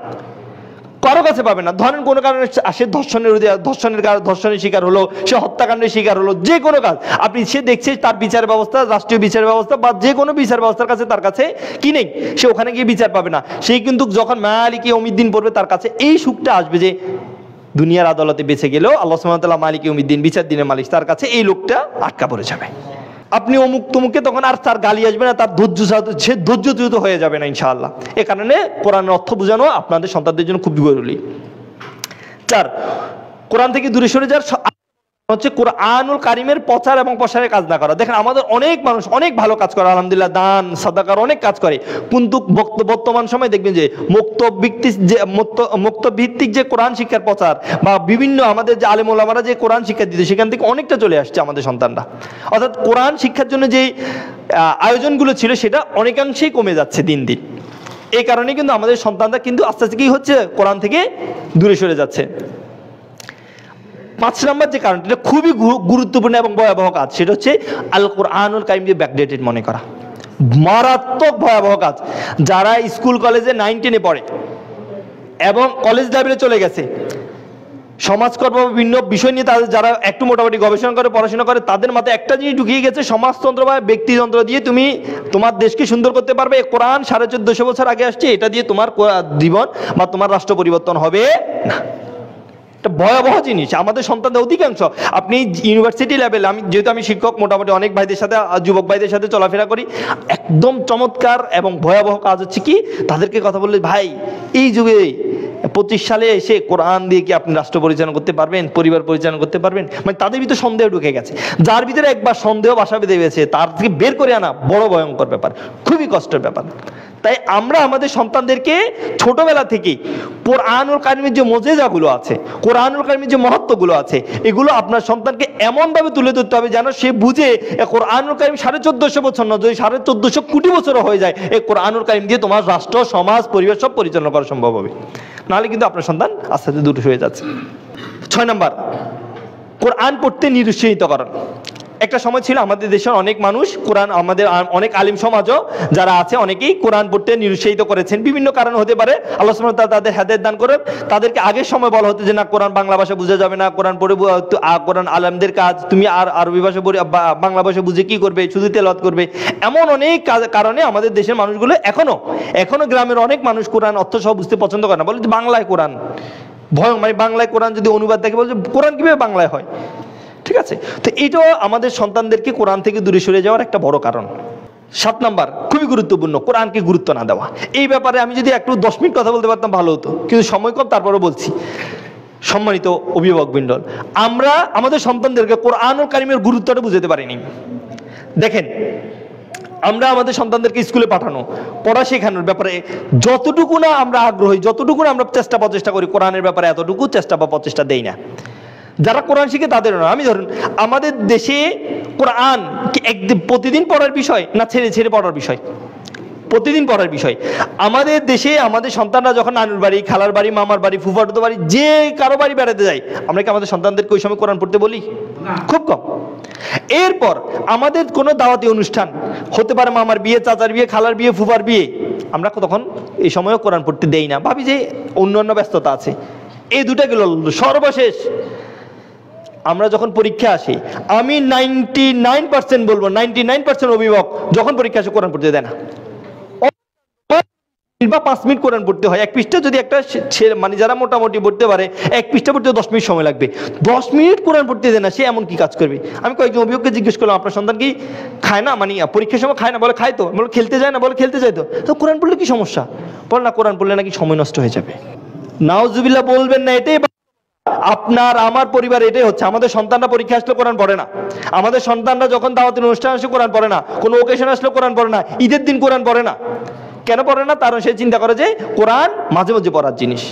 কারো কাছে পাবে না। ধরেন কোনো কারণে সে ধর্ষণের শিকার হলো, সে হত্যাকাণ্ডের শিকার হলো, যে কোনো কাজ আপনি সে দেখছে তার বিচার ব্যবস্থা, রাষ্ট্রীয় বিচার ব্যবস্থা বা যে কোনো বিচার ব্যবস্থার কাছে তার কাছে কি নেই, সে ওখানে গিয়ে বিচার পাবে না। সেই কিন্তু যখন মালিক ইয়াউমিদ্দিন পড়বে তার কাছে এই সুখটা আসবে যে দুনিয়ার আদালতে বেঁচে গেলেও আল্লাহ সুবহানাহু ওয়া তাআলা মালিক ইয়াউমিদ্দিন, বিচার দিনের মালিক, তার কাছে এই লোকটা আটকা পড়ে যাবে। আপনি অমুক তমুককে তখন আর তার গালি আসবে না, তার সে ধৈর্যচ্যুত হয়ে যাবে না ইনশাআল্লাহ। এ কারণে কোরআনের অর্থ বোঝানো আপনাদের সন্তানদের জন্য খুব জরুরি। 4, কোরআন থেকে দূরে সরে যাওয়ার হচ্ছে কোরআনুল কারিমের প্রচার এবং প্রসারের কাজ না করা। দেখেন, আমাদের অনেক মানুষ অনেক ভালো কাজ করে, আলহামদুলিল্লাহ, দান সাদাকার অনেক কাজ করে, কিন্তু বর্তমান সময় দেখবেন যে মুক্ত ভিত্তিক যে কোরআন শিক্ষার প্রচার বা বিভিন্ন আমাদের যে আলেম ওলামারা যে কোরআন শিক্ষা দিতে, সেখান থেকে অনেকটা চলে আসছে আমাদের সন্তানরা। অর্থাৎ কোরআন শিক্ষার জন্য যে আয়োজনগুলো ছিল সেটা অনেকাংশেই কমে যাচ্ছে দিন দিন। এই কারণে কিন্তু আমাদের সন্তানরা কিন্তু আস্তে আস্তে কি হচ্ছে, কোরআন থেকে দূরে সরে যাচ্ছে। 5 নম্বর যে কারণটা, এটা খুবই গুরুত্বপূর্ণ এবং ভয়াবহ কাজ, সেটা হচ্ছে আল কোরআনুল কারিমকে ব্যাকডেটেড মনে করা। মারাত্মক ভয়াবহ কাজ। যারা স্কুল কলেজে 9, 10-এ পড়ে এবং কলেজ লেভেলে চলে গেছে, সমাজকর্ম বিভিন্ন বিষয় নিয়ে তাদের যারা একটু মোটামুটি গবেষণা করে পড়াশোনা করে, তাদের মাথায় একটা জিনিস ঢুকিয়ে গেছে, সমাজতন্ত্র বা ব্যক্তিতন্ত্র দিয়ে তুমি তোমার দেশকে সুন্দর করতে পারবে। কোরআন 1450 বছর আগে আসছে, এটা দিয়ে তোমার জীবন বা তোমার রাষ্ট্র পরিবর্তন হবে না। ভয়াবহ জিনিস আমাদের সন্তানদের অধিকাংশ। আপনি ইউনিভার্সিটি লেভেল, যেহেতু আমি শিক্ষক, মোটামুটি অনেক ভাইদের সাথে, যুবক ভাইদের সাথে চলাফেরা করি, একদম চমৎকার এবং ভয়াবহ কাজ হচ্ছে কি, তাদেরকে কথা বললে, ভাই এই যুগে 25 সালে এসে কোরআন দিয়ে কি আপনি রাষ্ট্র পরিচালনা করতে পারবেন, পরিবার পরিচালনা করতে পারবেন? মানে তাদের ভিতরে সন্দেহ ঢুকে গেছে। যার ভিতরে একবার সন্দেহ বাসা বেঁধে গেছে, তার থেকে বের করে আনা বড় ভয়ঙ্কর ব্যাপার, খুবই কষ্টের ব্যাপার। তাই আমরা আমাদের সন্তানদেরকে ছোটবেলা থেকে কোরআনুল কারিমের যে মজেজাগুলো আছে, কোরআনুল কারিমের যে মহত্বগুলো আছে, এগুলো আপনার সন্তানকে এমনভাবে তুলে ধরতে হবে যেন সে বুঝে কোরআনুল কারিম 1450 বছর নয়, যদি 1450 কোটি বছরও হয়ে যায়, এই কোরআনুল কারিম দিয়ে তোমার রাষ্ট্র, সমাজ, পরিবেশ সব পরিচালনা করা সম্ভব হবে। নাহলে কিন্তু আপনার সন্তান আস্তে আস্তে দূরে হয়ে যাচ্ছে। 6 নম্বর, কোরআন পড়তে নিরুৎসাহিত করা। একটা সময় ছিল আমাদের দেশের অনেক মানুষ কোরআন, আমাদের অনেক আলিম সমাজও যারা আছে, অনেকেই কোরআন পড়তে নিরুৎসাহিত করেছেন। বিভিন্ন কারণ হতে পারে, আল্লাহ সুবহানাহু ওয়া তাআলা তাদের হেদায়েত দান করেন। তাদেরকে আগের সময় বলা হতো যে না, কোরআন বাংলা ভাষা বুঝা যাবে না, কোরআন পড়ে কোরআন আলেমদের কাজ, তুমি আর আরবি ভাষা পড়ে বাংলা ভাষা বুঝে কি করবে, শুধু তেলাওয়াত করবে। এমন অনেক কারণে আমাদের দেশের মানুষগুলো এখনো গ্রামের অনেক মানুষ কোরআন অর্থ সহ বুঝতে পছন্দ করে না, বলে যে বাংলায় কোরআন মানে বাংলায় কোরআন যদি অনুবাদ দেখে, বলছে কোরআন কিভাবে বাংলায় হয়। ঠিক আছে, তো এটাও আমাদের সন্তানদেরকে কোরআন থেকে দূরে সরে যাওয়ার একটা বড় কারণ। 7 নম্বর, খুবই গুরুত্বপূর্ণ, কোরআনকে গুরুত্ব না দেওয়া। এই ব্যাপারে আমি যদি একটু 10 মিনিট কথা বলতে পারতাম ভালো হতো, কিন্তু সময় কম, তারপরে বলছি। সম্মানিত অভিভাবকবৃন্দ, আমরা আমাদের সন্তানদেরকে কোরআনুল কারিমের গুরুত্বটা বুঝাতে পারিনি। দেখেন, আমরা আমাদের সন্তানদেরকে স্কুলে পাঠানো, পড়া শেখানোর ব্যাপারে যতটুকু না আমরা আগ্রহী, যতটুকু না আমরা প্রচেষ্টা করি, কোরআনের ব্যাপারে এতটুকু চেষ্টা বা প্রচেষ্টা দেই না। যারা কোরআন শিখে তাদের না। আমি ধরুন আমাদের দেশে কোরআন কি একদিন প্রতিদিন পড়ার বিষয় না ছেড়ে ছেড়ে পড়ার বিষয়? প্রতিদিন পড়ার বিষয়। আমাদের দেশে আমাদের সন্তানরা যখন নানুর বাড়ি, খালার বাড়ি, মামার বাড়ি, ফুফাতো বাড়ি, যে কারো বাড়ি বেড়াতে যায়, আমরা কি আমাদের সন্তানদেরকে ওই সময় কোরআন পড়তে বলি? খুব কম। এরপর আমাদের কোনো দাওয়াতি অনুষ্ঠান হতে পারে, মামার বিয়ে, চাচার বিয়ে, খালার বিয়ে, ফুফার বিয়ে, আমরা তখন এই সময়ও কোরআন পড়তে দেই না, ভাবি যে অন্য ব্যস্ততা আছে। এই দুটা গেল। সর্বশেষ আমরা যখন পরীক্ষা আসি, আমি 99% বলবো, 99% অভিভাবক যখন পরীক্ষা আসে কোরআন পড়তে দেয় না। বা 5 মিনিট কোরআন পড়তে হয়। এক পৃষ্ঠা যদি একটা মানে যারা মোটামুটি পড়তে পারে, এক পৃষ্ঠা পড়তে 10 মিনিট সময় লাগবে। 10 মিনিট কোরআন পড়তে দেয় না, সে এমন কি কাজ করবে? আমি কয়েকজন অভিভাবককে জিজ্ঞেস করলাম, আপনার সন্তান কি খায় না, মানে পরীক্ষার সময় খায় না? বলে খায় তো। বলে খেলতে যায় না? বলে খেলতে যায় তো। তো কোরআন পড়লে কি সমস্যা? বলে না, কোরআন পড়লে নাকি সময় নষ্ট হয়ে যাবে। নাউজুবিল্লাহ বলবেন না। এটাই আপনার আমার পরিবার, এটাই হচ্ছে। আমাদের সন্তানরা পরীক্ষা আসলে কোরআন পড়ে না, আমাদের সন্তানরা যখন দাওয়াতের অনুষ্ঠান আসলে কোরআন পড়ে না, কোনো ওকেশন আসলে কোরআন পড়ে না, ঈদের দিন কোরআন পড়ে না। কেন পড়ে না? কারণ সে চিন্তা করে যে কোরআন মাঝে মাঝে পড়ার জিনিস,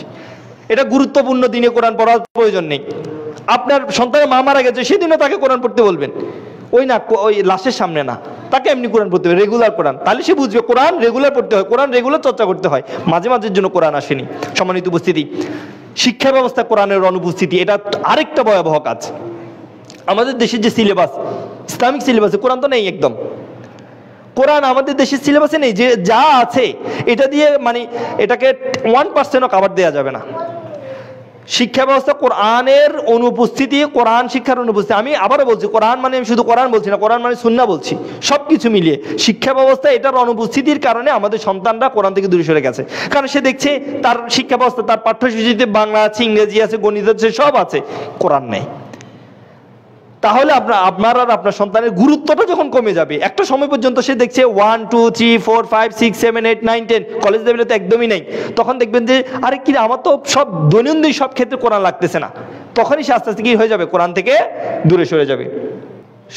এটা গুরুত্বপূর্ণ দিনে কোরআন পড়ার প্রয়োজন নেই। আপনার সন্তানের মা মারা গেছে, সেদিনও তাকে কোরআন পড়তে বলবেন, ওই না ওই লাশের সামনে না, তাকে এমনি কোরআন পড়তে হবে, রেগুলার কোরআন। তাহলে সে বুঝবে কোরআন রেগুলার পড়তে হয়, কোরআন রেগুলার চর্চা করতে হয়, মাঝে মাঝের জন্য কোরআন আসেনি। সম্মানিত উপস্থিতি, শিক্ষা ব্যবস্থা কোরআনের অনুপস্থিতি, এটা আরেকটা ভয়াবহ কাজ। আমাদের দেশের যে সিলেবাস, ইসলামিক সিলেবাসে কোরআন তো নেই একদম। কোরআন আমাদের দেশের সিলেবাসে নেই। যে যা আছে এটা দিয়ে মানে এটাকে 1%ও কাভার দেওয়া যাবে না। শিক্ষা ব্যবস্থা কোরআনের অনুপস্থিতি, কোরআন শিক্ষার অনুপস্থিতি। আমি আবারও বলছি, কোরআন মানে আমি শুধু কোরআন বলছি না, কোরআন মানে সুন্নাহ বলছি। সব কিছু মিলিয়ে শিক্ষা ব্যবস্থা এটার অনুপস্থিতির কারণে আমাদের সন্তানরা কোরআন থেকে দূরে সরে গেছে। কারণ সে দেখছে তার শিক্ষা ব্যবস্থা, তার পাঠ্যসূচিতে বাংলা আছে, ইংরেজি আছে, গণিত আছে, সব আছে, কোরআন নেই। তাহলে আপনার আর আপনার সন্তানের গুরুত্বটা যখন কমে যাবে, একটা সময় পর্যন্ত সে দেখছে 1 2 3 4 5 6 7 8 9 10, কলেজ লেভেলে তো একদমই নেই, তখন দেখবেন যে আরে কি, আমার তো সব দৈনন্দিন সব ক্ষেত্রে কোরআন লাগতেছে না। তখনই সে আস্তে আস্তে কি হয়ে যাবে, কোরআন থেকে দূরে সরে যাবে।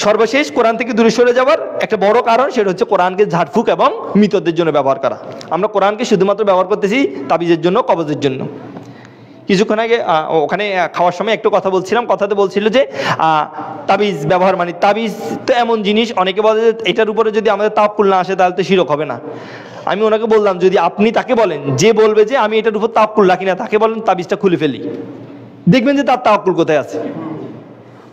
সর্বশেষ কোরআন থেকে দূরে সরে যাওয়ার একটা বড় কারণ, সেটা হচ্ছে কোরআনকে ঝাড়ফুঁক এবং মৃতদের জন্য ব্যবহার করা। আমরা কোরআনকে শুধুমাত্র ব্যবহার করতেছি তাবিজের জন্য, কবজের জন্য। কিছুক্ষণ আগে ওখানে খাওয়ার সময় একটু কথা বলছিলাম, কথাতে বলছিল যে তাবিজ ব্যবহার, মানে তাবিজ তো এমন জিনিস, অনেকে বলে যে এটার উপরে যদি আমাদের তাওয়াক্কুল না আসে তাহলে তো শিরক হবে না। আমি ওনাকে বললাম, যদি আপনি তাকে বলেন, যে বলবে যে আমি এটার উপর তাওয়াক্কুল রাখি না, তাকে বলেন তাবিজটা খুলে ফেলি, দেখবেন যে তার তাওয়াক্কুল কোথায় আছে।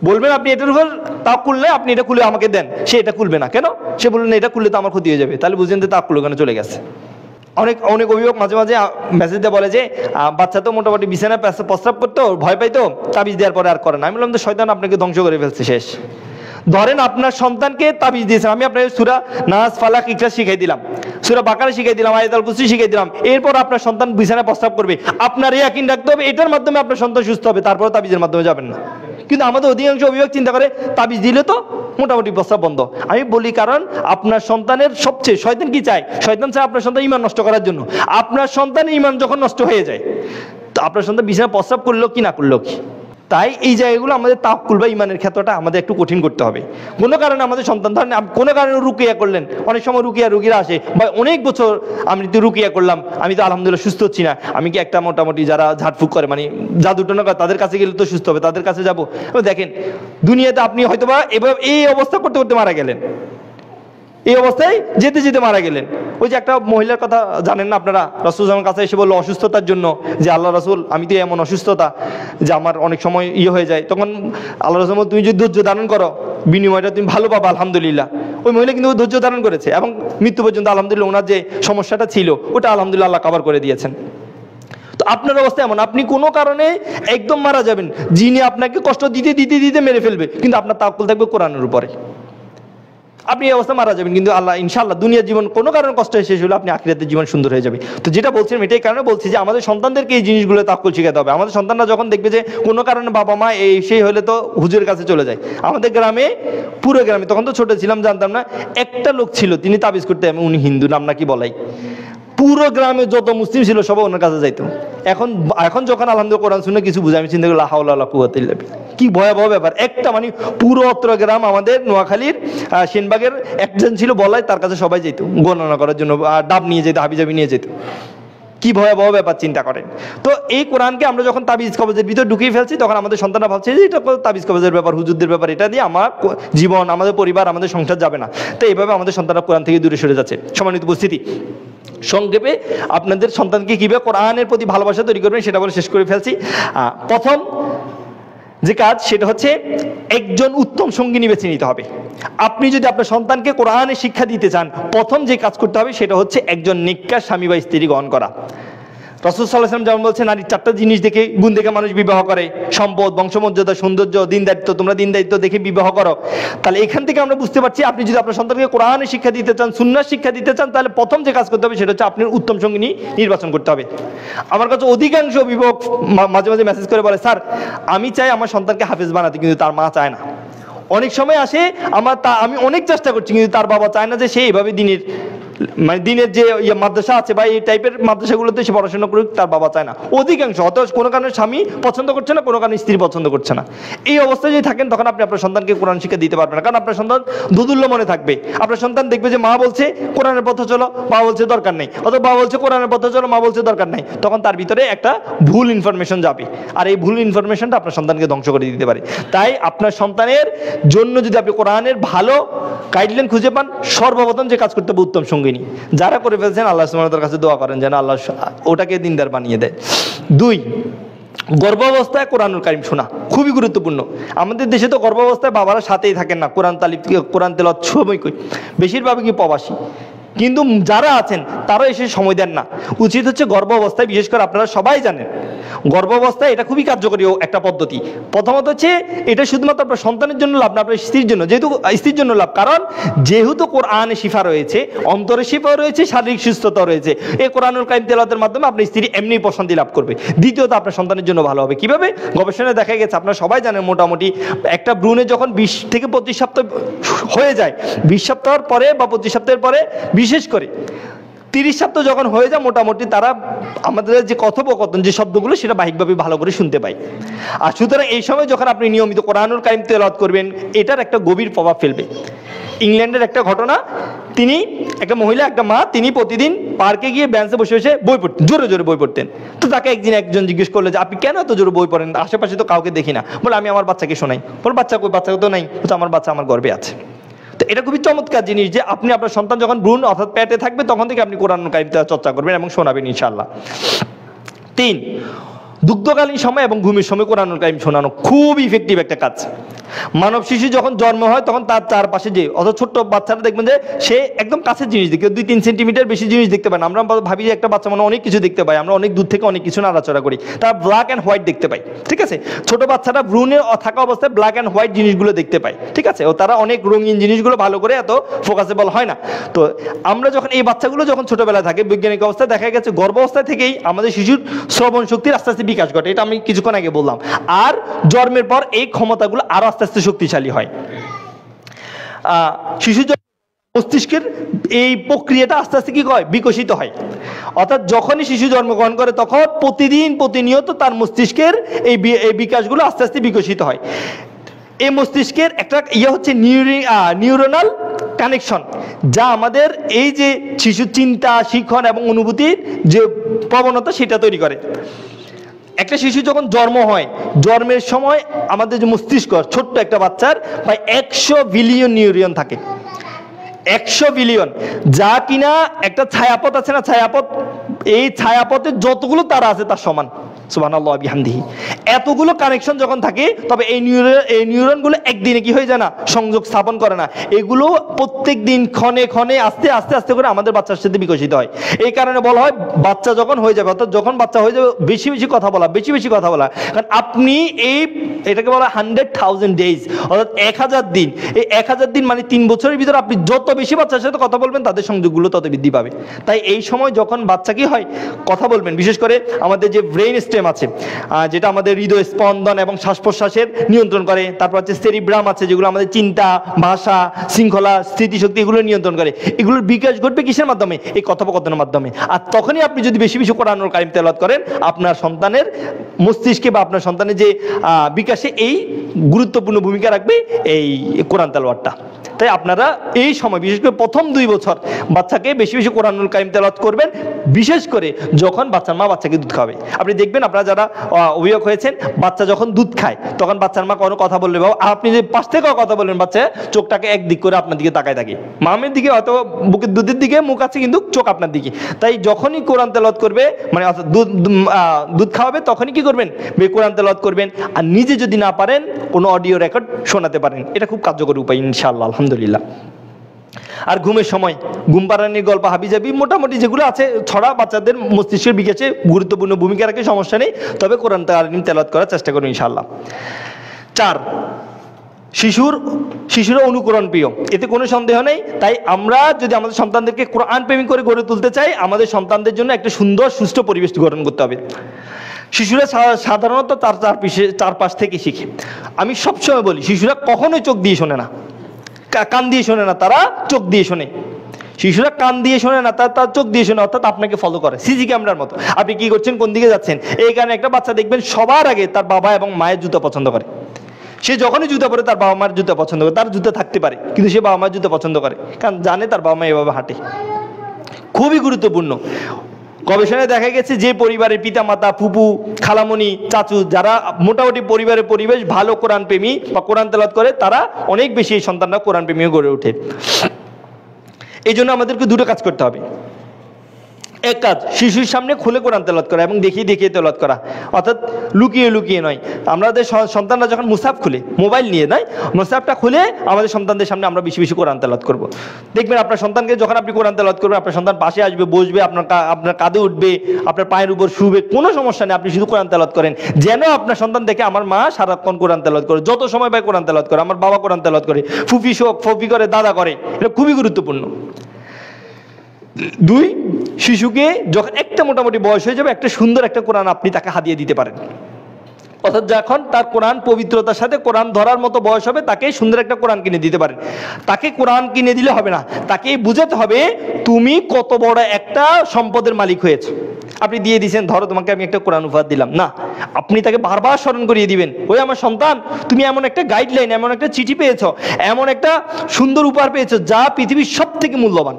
বলবেন আপনি এটার উপর তাওয়াক্কুল নেই, আপনি এটা খুলে আমাকে দেন, সে এটা খুলবে না। কেন? সে বললেন এটা খুললে তো আমার ক্ষতি হয়ে যাবে। তাহলে বুঝলেন যে তাওয়াক্কুল ওখানে চলে গেছে। অনেক অভিভাবক মাঝে মাঝে মেসেজ দিয়ে বলে যে বাচ্চা তো মোটামুটি বিছানায় প্রস্রাব করতো, ভয় পাইতো, তাবিজ দেওয়ার পরে আর করে না। আমি বললাম, তো শয়তান আপনাকে ধ্বংস করে ফেলছে, শেষ। ধরেন আপনার সন্তানকে তাবিজ দিয়েছেন, আমি আপনাকে সূরা নাস, ফালাক, ইখলাস শিখাই দিলাম, সূরা বাকারা শিখাই দিলাম, আয়াতুল কুরসি শিখাই দিলাম, এরপর আপনার সন্তান বিছানায় প্রস্রাব করবে, আপনার এই ইয়াকিন রাখতে হবে এটার মাধ্যমে আপনার সন্তান সুস্থ হবে, তারপর তাবিজের মাধ্যমে যাবেন না। কিন্তু আমাদের অধিকাংশ অভিভাবক চিন্তা করে তাবিজ দিলে তো মোটামুটি প্রস্রাব বন্ধ। আমি বলি, কারণ আপনার সন্তানের সবচেয়ে, শয়তান কি চায়? শয়তান চায় আপনার সন্তান ঈমান নষ্ট করার জন্য। আপনার সন্তানের ঈমান যখন নষ্ট হয়ে যায়, তো আপনার সন্তান বিছানায় প্রস্রাব করলো কি না করলো কি। তাই এই জায়গাগুলো আমাদের তাওয়াক্কুল বা ঈমানের ক্ষেত্রটা আমাদের একটু কঠিন করতে হবে। কোনো কারণে আমাদের সন্তান, ধরেন কোনো কারণে রুকিয়া করলেন, অনেক সময় রুগীরা আসে, বা অনেক বছর আমি তো রুকিয়া করলাম, আমি তো আলহামদুলিল্লাহ সুস্থ হচ্ছি না, আমি কি একটা মোটামুটি যারা ঝাড়ফুঁক করে, মানে জাদুটনা করে, তাদের কাছে গেলে তো সুস্থ হবে, তাদের কাছে যাবো। দেখেন দুনিয়াতে আপনি হয়তোবা এবার এই অবস্থা করতে করতে মারা গেলেন, এই অবস্থায় যেতে যেতে মারা গেলেন। ওই যে একটা মহিলার কথা জানেন না আপনারা, রাসূল আমার কাছে এসে বললো অসুস্থতার জন্য, যে আল্লাহ রাসূল আমি তো এমন অসুস্থতা যে আমার অনেক সময় হয়ে যায়, তখন আল্লাহ রাসূল তুমি যদি ধৈর্য ধারণ করো বিনিময়টা তুমি ভালো পাবা, আলহামদুলিল্লাহ। ওই মহিলা কিন্তু ধৈর্য ধারণ করেছে এবং মৃত্যু পর্যন্ত আলহামদুলিল্লাহ ওনার যে সমস্যাটা ছিল ওটা আলহামদুলিল্লাহ আল্লাহ কভার করে দিয়েছেন। তো আপনার অবস্থা এমন, আপনি কোনো কারণে একদম মারা যাবেন, যিনি আপনাকে কষ্ট দিতে দিতে দিতে মেরে ফেলবে, কিন্তু আপনার তাওয়াক্কুল থাকবে কোরআনের উপরে, আপনি এই অবস্থা মারা যাবেন, কিন্তু আল্লাহ ইনশাআল্লাহ দুনিয়ার জীবন কোনো কারণে কষ্ট শেষ হলো, আপনি আখিরাতের জীবন সুন্দর হয়ে যাবে। তো যেটা বলছিলাম এটাই কারণে বলছি যে আমাদের সন্তানদেরকে এই জিনিসগুলো তাওয়াক্কুল শিখাতে হবে। আমাদের সন্তানরা যখন দেখবে যে কোনো কারণে বাবা মা এই সেই হলে তো হুজুরের কাছে চলে যায়। আমাদের গ্রামে, পুরো গ্রামে, তখন তো ছোট ছিলাম জানতাম না, একটা লোক ছিল তিনি তাবিজ করতে, উনি হিন্দু, নাম নাকি বলাই, পুরো গ্রামে যত মুসলিম ছিল সবাই ওনার কাছে যাইতো। এখন যখন আলহামদুলিল্লাহ কোরআন শুনে কিছু বুঝে, আমি চিন্তা করি লা হাওলা ওয়ালা কুওয়াতা ইল্লা বিল্লাহ, কি ভয়াবহ ব্যাপার। একটা মানে পুরো অত্র গ্রাম আমাদের নোয়াখালীর সেনবাগের একজন ছিল বলাই, তার কাছে সবাই যেত গণনা করার জন্য, ডাব নিয়ে যেত, হাবিজাবি নিয়ে যেত। কি ভয়াবহ ব্যাপার চিন্তা করেন। তো এই কোরআনকে আমরা যখন তাবিজ কবজের ভিতর ঢুকিয়ে ফেলছি, তখন আমাদের সন্তানরা ভাবছে যে এটা তাবিজ কবজের ব্যাপার, হুজুরদের ব্যাপার, এটা দিয়ে আমার জীবন, আমাদের পরিবার, আমাদের সংসার যাবে না। তো এইভাবে আমাদের সন্তানরা কোরআন থেকে দূরে সরে যাচ্ছে। সম্মানিত উপস্থিতি, সংক্ষেপে আপনাদের সন্তানকে কীভাবে কোরআনের প্রতি ভালোবাসা তৈরি করবেন সেটা বলে শেষ করে ফেলছি। প্রথম যে কাজ সেটা হচ্ছে একজন উত্তম সঙ্গিনী বেছে নিতে হবে। আপনি যদি আপনার সন্তানকে কোরআনে শিক্ষা দিতে চান, প্রথম যে কাজ করতে হবে সেটা হচ্ছে একজন নেককার স্বামী বা স্ত্রী গ্রহণ করা। রাসূল সাল্লাল্লাহু আলাইহি ওয়াসাল্লাম যেমন বলছে, নারীর 4টা জিনিস দেখে, গুণ দেখে মানুষ বিবাহ করে: সম্পদ, বংশমর্যাদা, সৌন্দর্য, দিন দায়িত্ব। তোমরা দিন দায়িত্ব দেখে বিবাহ করো। তাহলে এখান থেকে আমরা বুঝতে পারছি, আপনি যদি আপনার সন্তানকে কোরআনে শিক্ষা দিতে চান, সুন্নাহ শিক্ষা দিতে চান, তাহলে প্রথম যে কাজ করতে হবে সেটা হচ্ছে আপনার উত্তম সঙ্গিনী নির্বাচন করতে হবে। আমার কাছে অধিকাংশ অভিভাবক মাঝে মাঝে মেসেজ করে বলে, স্যার আমি চাই আমার সন্তানকে হাফেজ বানাতে, কিন্তু তার মা চায় না। অনেক সময় আসে আমি অনেক চেষ্টা করছি, কিন্তু তার বাবা চায় না যে সে এইভাবে দিনের যে মাদ্রাসা আছে বা এই টাইপের মাদ্রাসাগুলোতে সে পড়াশোনা করুক, তার বাবা চায় না অধিকাংশ। অথচ কোনো কারণে স্বামী পছন্দ করছে না, কোনো কারণে স্ত্রী পছন্দ করছে না। এই অবস্থায় যদি থাকেন, তখন আপনি আপনার সন্তানকে কোরআন শিক্ষা দিতে পারবেন না, কারণ আপনার সন্তান দুদুল্য মনে থাকবে। আপনার সন্তান দেখবে যে মা বলছে কোরআনের পথে চলো, মা বলছে দরকার নেই, অথবা বাবা বলছে কোরআনের পথে চলো, মা বলছে দরকার নেই। তখন তার ভিতরে একটা ভুল ইনফরমেশন যাবে, আর এই ভুল ইনফরমেশনটা আপনার সন্তানকে ধ্বংস করে দিতে পারে। তাই আপনার সন্তানের জন্য যদি আপনি কোরআনের ভালো গাইডলাইন খুঁজে পান, সর্বপ্রথম যে কাজ করতে হবে উত্তম সঙ্গিনী। যারা করে ফেলছেন, আল্লাহ সুবহানাহু ওয়া তাআলার কাছে দোয়া করেন যেন আল্লাহ ওটাকে দিনদার বানিয়ে দেয়। 2, গর্ভাবস্থায় কোরআনুল কারীম শোনা খুবই গুরুত্বপূর্ণ। আমাদের দেশে তো গর্ভাবস্থায় বাবারা সাথেই থাকেন না, কোরআন তেলাওয়াত সময় কই, বেশিরভাগই কি প্রবাসী। কিন্তু যারা আছেন তারা এসে সময় দেন না। উচিত হচ্ছে গর্ভাবস্থায়, বিশেষ করে আপনারা সবাই জানেন গর্ভাবস্থায় এটা খুবই কার্যকরী একটা পদ্ধতি। প্রথমত হচ্ছে এটা শুধুমাত্র আপনার সন্তানের জন্য লাভ না, আপনার স্ত্রীর জন্য, যেহেতু স্ত্রীর জন্য লাভ, কারণ যেহেতু কোরআনে শিফা রয়েছে, অন্তরে শিফা রয়েছে, শারীরিক সুস্থতা রয়েছে। এই কোরআনুল কারীম তেলাওয়াতের মাধ্যমে আপনার স্ত্রী এমনি প্রশান্তি লাভ করবে। দ্বিতীয়ত আপনার সন্তানের জন্য ভালো হবে। কিভাবে? গবেষণায় দেখা গেছে, আপনারা সবাই জানেন মোটামুটি একটা ভ্রূণে যখন 20 থেকে 25 সপ্তাহ হয়ে যায়, 20 সপ্তাহের পরে বা 25 সপ্তাহের পরে, বিশেষ করে 30 সপ্তাহ যখন হয়ে যায়, মোটামুটি তারা আমাদের যে কথোপকথন, যে শব্দগুলো, সেটা বাহিকভাবে ভালো করে শুনতে পায়। আর সুতরাং এই সময় যখন আপনি নিয়মিত কোরআনুল কারীম তেলাওয়াত করবেন, এটার একটা গভীর প্রভাব ফেলবে। ইংল্যান্ডের একটা ঘটনা, একটা মহিলা, একটা মা, তিনি প্রতিদিন পার্কে গিয়ে বেঞ্চে বসে বসে বই পড়তেন, জোরে জোরে বই পড়তেন। তো তাকে একজন জিজ্ঞেস করলো যে আপনি কেন এত জোরে বই পড়েন, আশেপাশে তো কাউকে দেখি না। বলে আমি আমার বাচ্চাকে শোনাই। বলে বাচ্চা কই? বাচ্চা তো নাই। আমার বাচ্চা আমার গর্ভে আছে। তো এটা খুবই চমৎকার জিনিস যে আপনি আপনার সন্তান যখন ভ্রূণ অর্থাৎ পেটে থাকবে, তখন থেকে আপনি কোরআনুল কারীম চর্চা করবেন এবং শোনাবেন ইনশাআল্লাহ। 3, দুগ্ধকালীন সময় এবং ঘুমের সময় কোরআনুল কারীম শোনানো খুব ইফেক্টিভ একটা কাজ। মানব শিশু যখন জন্ম হয়, তখন তার চারপাশে যে অথবা ছোট্ট বাচ্চাটা দেখবেন যে সে একদম কাছের জিনিস দেখে 2-3 সেন্টিমিটার বেশি জিনিস দেখতে পায় না। আমরা ভাবি যে একটা বাচ্চা মানে অনেক কিছু দেখতে পাই, আমরা অনেক দূর থেকে অনেক কিছু নাড়াচড়া করি, তারা ব্ল্যাক অ্যান্ড হোয়াইট দেখতে পাই। ঠিক আছে, ছোট বাচ্চাটা ভ্রূণে থাকা অবস্থায় ব্ল্যাক অ্যান্ড হোয়াইট জিনিসগুলো দেখতে পায়। ঠিক আছে, ও তারা অনেক রঙিন জিনিসগুলো ভালো করে এত ফোকাসেবল হয় না। তো আমরা যখন এই বাচ্চাগুলো যখন ছোটবেলায় থাকে, বৈজ্ঞানিক অবস্থায় দেখা গেছে গর্ভাবস্থায় থেকেই আমাদের শিশুর শ্রবণ শক্তির আস্তে আস্তে বিকাশ ঘটে। এটা আমি কিছুক্ষণ আগে বললাম। আর জন্মের পর এই ক্ষমতাগুলো আরো আস্তে আস্তে শক্তিশালী হয়। শিশু মস্তিষ্কের এই প্রক্রিয়াটা আস্তে আস্তে কি হয়, বিকশিত হয়। অর্থাৎ যখনই শিশু জন্মগ্রহণ করে, তখন প্রতিনিয়ত তার মস্তিষ্কের এই বিকাশগুলো আস্তে আস্তে বিকশিত হয়। এই মস্তিষ্কের একটা হচ্ছে নিউরোনাল কানেকশন, যা আমাদের এই যে শিশুর চিন্তা, শিক্ষণ এবং অনুভূতির যে প্রবণতা, সেটা তৈরি করে। একটা শিশু যখন জন্ম হয়, জন্মের সময় আমাদের যে মস্তিষ্ক, ছোট্ট একটা বাচ্চার প্রায় 100 বিলিয়ন নিউরন থাকে। 100 বিলিয়ন, যা কিনা একটা ছায়াপথ আছে না, ছায়াপথ, এই ছায়াপথের যতগুলো তারা আছে তার সমান। সুবহানাল্লাহ বিহামদিহি। এতগুলো কানেকশন যখন থাকে, তবে এই নিউরনগুলো একদিনে কি হয়ে যায় না, সংযোগ স্থাপন করে না। এগুলো প্রত্যেক দিন ক্ষণে ক্ষণে আস্তে আস্তে করে আমাদের বাচ্চার সাথে বিকশিত হয়। এই কারণে বলা হয় বাচ্চা যখন হয়ে যাবে, অর্থাৎ যখন বাচ্চা হয়ে যাবে, বেশি বেশি কথা বলা। কারণ আপনি এটাকে বলা 100,000 ডেজ, অর্থাৎ 1000 দিন। এই 1000 দিন মানে 3 বছরের ভিতরে আপনি যত বেশি বাচ্চার সাথে কথা বলবেন, তাদের সংযোগগুলো তত বৃদ্ধি পাবে। তাই এই সময় যখন বাচ্চা কি হয়, কথা বলবেন, বিশেষ করে আমাদের যে ব্রেইন স্টেম সিস্টেম আছে যেটা আমাদের হৃদয় স্পন্দন এবং শ্বাস প্রশ্বাসের নিয়ন্ত্রণ করে। তারপর হচ্ছে সেরিব্রাম আছে যেগুলো আমাদের চিন্তা, ভাষা, শৃঙ্খলা, স্মৃতিশক্তি এগুলো নিয়ন্ত্রণ করে। এগুলোর বিকাশ ঘটবে কিসের মাধ্যমে? এই কথোপকথনের মাধ্যমে। আর তখনই আপনি যদি বেশি বেশি কোরআনুল কারীম তেলাওয়াত করেন, আপনার সন্তানের মস্তিষ্কে বা আপনার সন্তানের যে বিকাশে এই গুরুত্বপূর্ণ ভূমিকা রাখবে এই কোরআন তেলাওয়াতটা। তাই আপনারা এই সময় বিশেষ করে প্রথম 2 বছর বাচ্চাকে বেশি বেশি কোরআনুল কারীম তেলাওয়াত করবেন, বিশেষ করে যখন বাচ্চার মা বাচ্চাকে দুধ খাওয়াবে। আপনি দেখবেন আপনারা যারা অভিভাবক হয়েছেন, বাচ্চা যখন দুধ খায় তখন বাচ্চার মা কোনো কথা বললে বাবা, আপনি যে পাশ থেকেও কথা বললেন, বাচ্চা চোখটাকে একদিক করে আপনার দিকে তাকায় থাকে। মামের দিকে হয়তো বুকের দুধের দিকে মুখ আছে কিন্তু চোখ আপনার দিকে। তাই যখনই কোরআন তেলাওয়াত করবে, মানে দুধ খাওয়াবে, তখনই কি করবেন? কোরআন তেলাওয়াত করবেন। আর নিজে যদি না পারেন কোনো অডিও রেকর্ড শোনাতে পারেন, এটা খুব কার্যকরী উপায় ইনশাআল্লাহ, আলহামদুলিল্লাহ। আর ঘুমের সময় ঘুম পাড়ানির গল্প, হাবিজাবি, মোটামুটি যেগুলো আছে ছড়া বাচ্চাদের মস্তিষ্কের বিকাশে গুরুত্বপূর্ণ ভূমিকা রাখে, সমস্যা নেই। তবে কোরআন কারীম তেলাওয়াত করার চেষ্টা করুন ইনশাআল্লাহ। 4, শিশুরা অনুকরণ প্রিয়, এতে কোনো সন্দেহ নেই। তাই আমরা যদি আমাদের সন্তানদেরকে কোরআন প্রেমিক করে গড়ে তুলতে চাই, আমাদের সন্তানদের জন্য একটা সুন্দর সুষ্ঠু পরিবেশ গঠন করতে হবে। শিশুরা সাধারণত তার চারপাশ থেকে শিখে। আমি সবসময় বলি, শিশুরা কখনোই চোখ দিয়ে শোনে না, কান দিয়ে শোনে না, তারা চোখ দিয়ে শোনে। শিশুরা কান দিয়ে শোনে না, তার চোখ দিয়ে শোনে, অর্থাৎ আপনাকে ফলো করে সিসি ক্যামেরার মতো। আপনি কি করছেন, কোন দিকে যাচ্ছেন, এই কারণে একটা বাচ্চা দেখবেন সবার আগে তার বাবা এবং মায়ের জুতো পছন্দ করে। সে যখনই জুতা পরে তার বাবা মায়ের জুতা পছন্দ করে। তার জুতা থাকতে পারে কিন্তু সে বাবা মায়ের জুতা পছন্দ করে, কারণ জানে তার বাবা মা এভাবে হাঁটে। খুবই গুরুত্বপূর্ণ। গবেষণায় দেখা গেছে যে পরিবারের পিতামাতা, ফুপু, খালামণি, চাচু, যারা মোটামুটি পরিবারের পরিবেশ ভালো কোরআন প্রেমী বা কোরআন তেলাওয়াত করে, তারা অনেক বেশি এই সন্তানরা কোরআন প্রেমী গড়ে ওঠে। এই জন্য আমাদেরকে 2টো কাজ করতে হবে। এক কাজ, শিশুর সামনে খুলে কোরআন তেলাওয়াত করা এবং দেখিয়ে দেখিয়ে তেলাওয়াত করা, অর্থাৎ লুকিয়ে লুকিয়ে নয়। আমাদের সন্তানরা যখন মুসাফ খুলে, মোবাইল নিয়ে নয়, মুসাফটা খুলে আমাদের সন্তানদের সামনে আমরা বেশি বেশি কোরআন তেলাওয়াত করব। দেখবেন আপনার সন্তানকে যখন আপনি কোরআন তেলাওয়াত করবেন, আপনার সন্তান পাশে আসবে, বসবে, আপনার কাঁধে উঠবে, আপনার পায়ের উপর শুবে, কোনো সমস্যা নেই। আপনি শুধু কোরআন তেলাওয়াত করেন, যেন আপনার সন্তান দেখে আমার মা সারাক্ষণ কোরআন তেলাওয়াত করে, যত সময় পায় কোরআন তেলাওয়াত করে, আমার বাবা কোরআন তেলাওয়াত করে, ফুফি করে, দাদা করে। এটা খুবই গুরুত্বপূর্ণ। 2, শিশুকে যখন একটা মোটামুটি বয়স হয়ে যাবে, একটা সুন্দর একটা কোরআন আপনি তাকে হাদিয়া দিতে পারেন। অর্থাৎ যখন তার কোরআন পবিত্রতার সাথে কোরআন ধরার মতো বয়স হবে, তাকে সুন্দর একটা কোরআন কিনে দিতে পারেন। তাকে কোরআন কিনে দিলে হবে না, তাকে বুঝাতে হবে তুমি কত বড় একটা সম্পদের মালিক হয়েছে। আপনি দিয়ে দিয়েছেন, ধরো তোমাকে আমি একটা কোরআন উপহার দিলাম না, আপনি তাকে বারবার স্মরণ করিয়ে দিবেন, ওই আমার সন্তান, তুমি এমন একটা গাইডলাইন, এমন একটা চিঠি পেয়েছো, এমন একটা সুন্দর উপহার পেয়েছো যা পৃথিবীর সব থেকে মূল্যবান।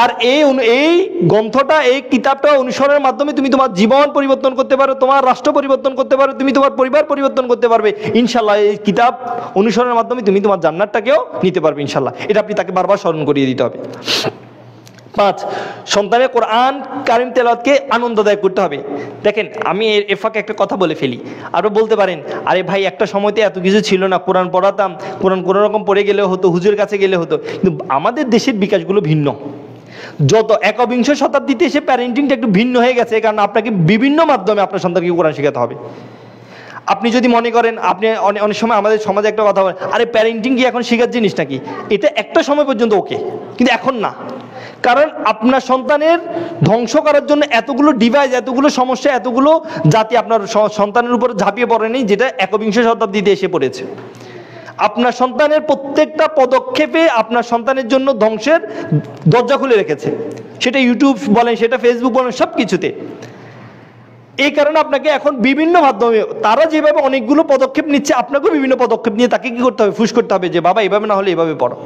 আর এই গ্রন্থটা, এই কিতাবটা অনুসরণের মাধ্যমে তুমি তোমার জীবন পরিবর্তন করতে পারো, তোমার রাষ্ট্র পরিবর্তন করতে পারো, তুমি তোমার পরিবার পরিবর্তন করতে পারবে ইনশাল্লাহ। এই কিতাব অনুসরণের মাধ্যমে তুমি তোমার জান্নাতটাকেও নিতে পারবে ইনশাল্লাহ। এটা আপনি তাকে বারবার স্মরণ করিয়ে দিতে হবে। 5, সন্তানের কোরআন কারীম তেলাওয়াতকে আনন্দদায়ক করতে হবে। দেখেন, আমি এর ফাঁকে একটা কথা বলে ফেলি। আরও বলতে পারেন, আরে ভাই একটা সময়তে এত কিছু ছিল না, কোরআন পড়াতাম, কোরআন কোনো রকম পড়ে গেলে হতো, হুজুরের কাছে গেলে হতো। কিন্তু আমাদের দেশের বিকাশগুলো ভিন্ন। যত 21শ শতাব্দীতে এসে প্যারেন্টিংটা একটু ভিন্ন হয়ে গেছে, কারণ আপনাকে বিভিন্ন মাধ্যমে আপনার সন্তানকে কোরআন শেখাতে হবে। আপনি যদি মনে করেন, আপনি অনেক সময় আমাদের সমাজে একটা কথা বলেন, আরে প্যারেন্টিং কি এখন শেখার জিনিস নাকি? এটা একটা সময় পর্যন্ত ওকে, কিন্তু এখন না। কারণ আপনার সন্তানের ধ্বংস করার জন্য এতগুলো ডিভাইস, এতগুলো সমস্যা, এতগুলো জাতি আপনার সন্তানের উপর ঝাঁপিয়ে পড়েনি, যেটা 21শ শতাব্দীতে এসে পড়েছে। আপনার সন্তানের প্রত্যেকটা পদক্ষেপে আপনার সন্তানের জন্য ধ্বংসের দরজা খুলে রেখেছে, সেটা ইউটিউব বলেন, সেটা ফেসবুক বলেন, সব কিছুতে। এই কারণে আপনাকে এখন বিভিন্ন মাধ্যমে, তারা যেভাবে অনেকগুলো পদক্ষেপ নিচ্ছে, আপনাকেও বিভিন্ন পদক্ষেপ নিয়ে তাকে কি করতে হবে, পুশ করতে হবে যে বাবা এভাবে না হলে এভাবে পড়ো।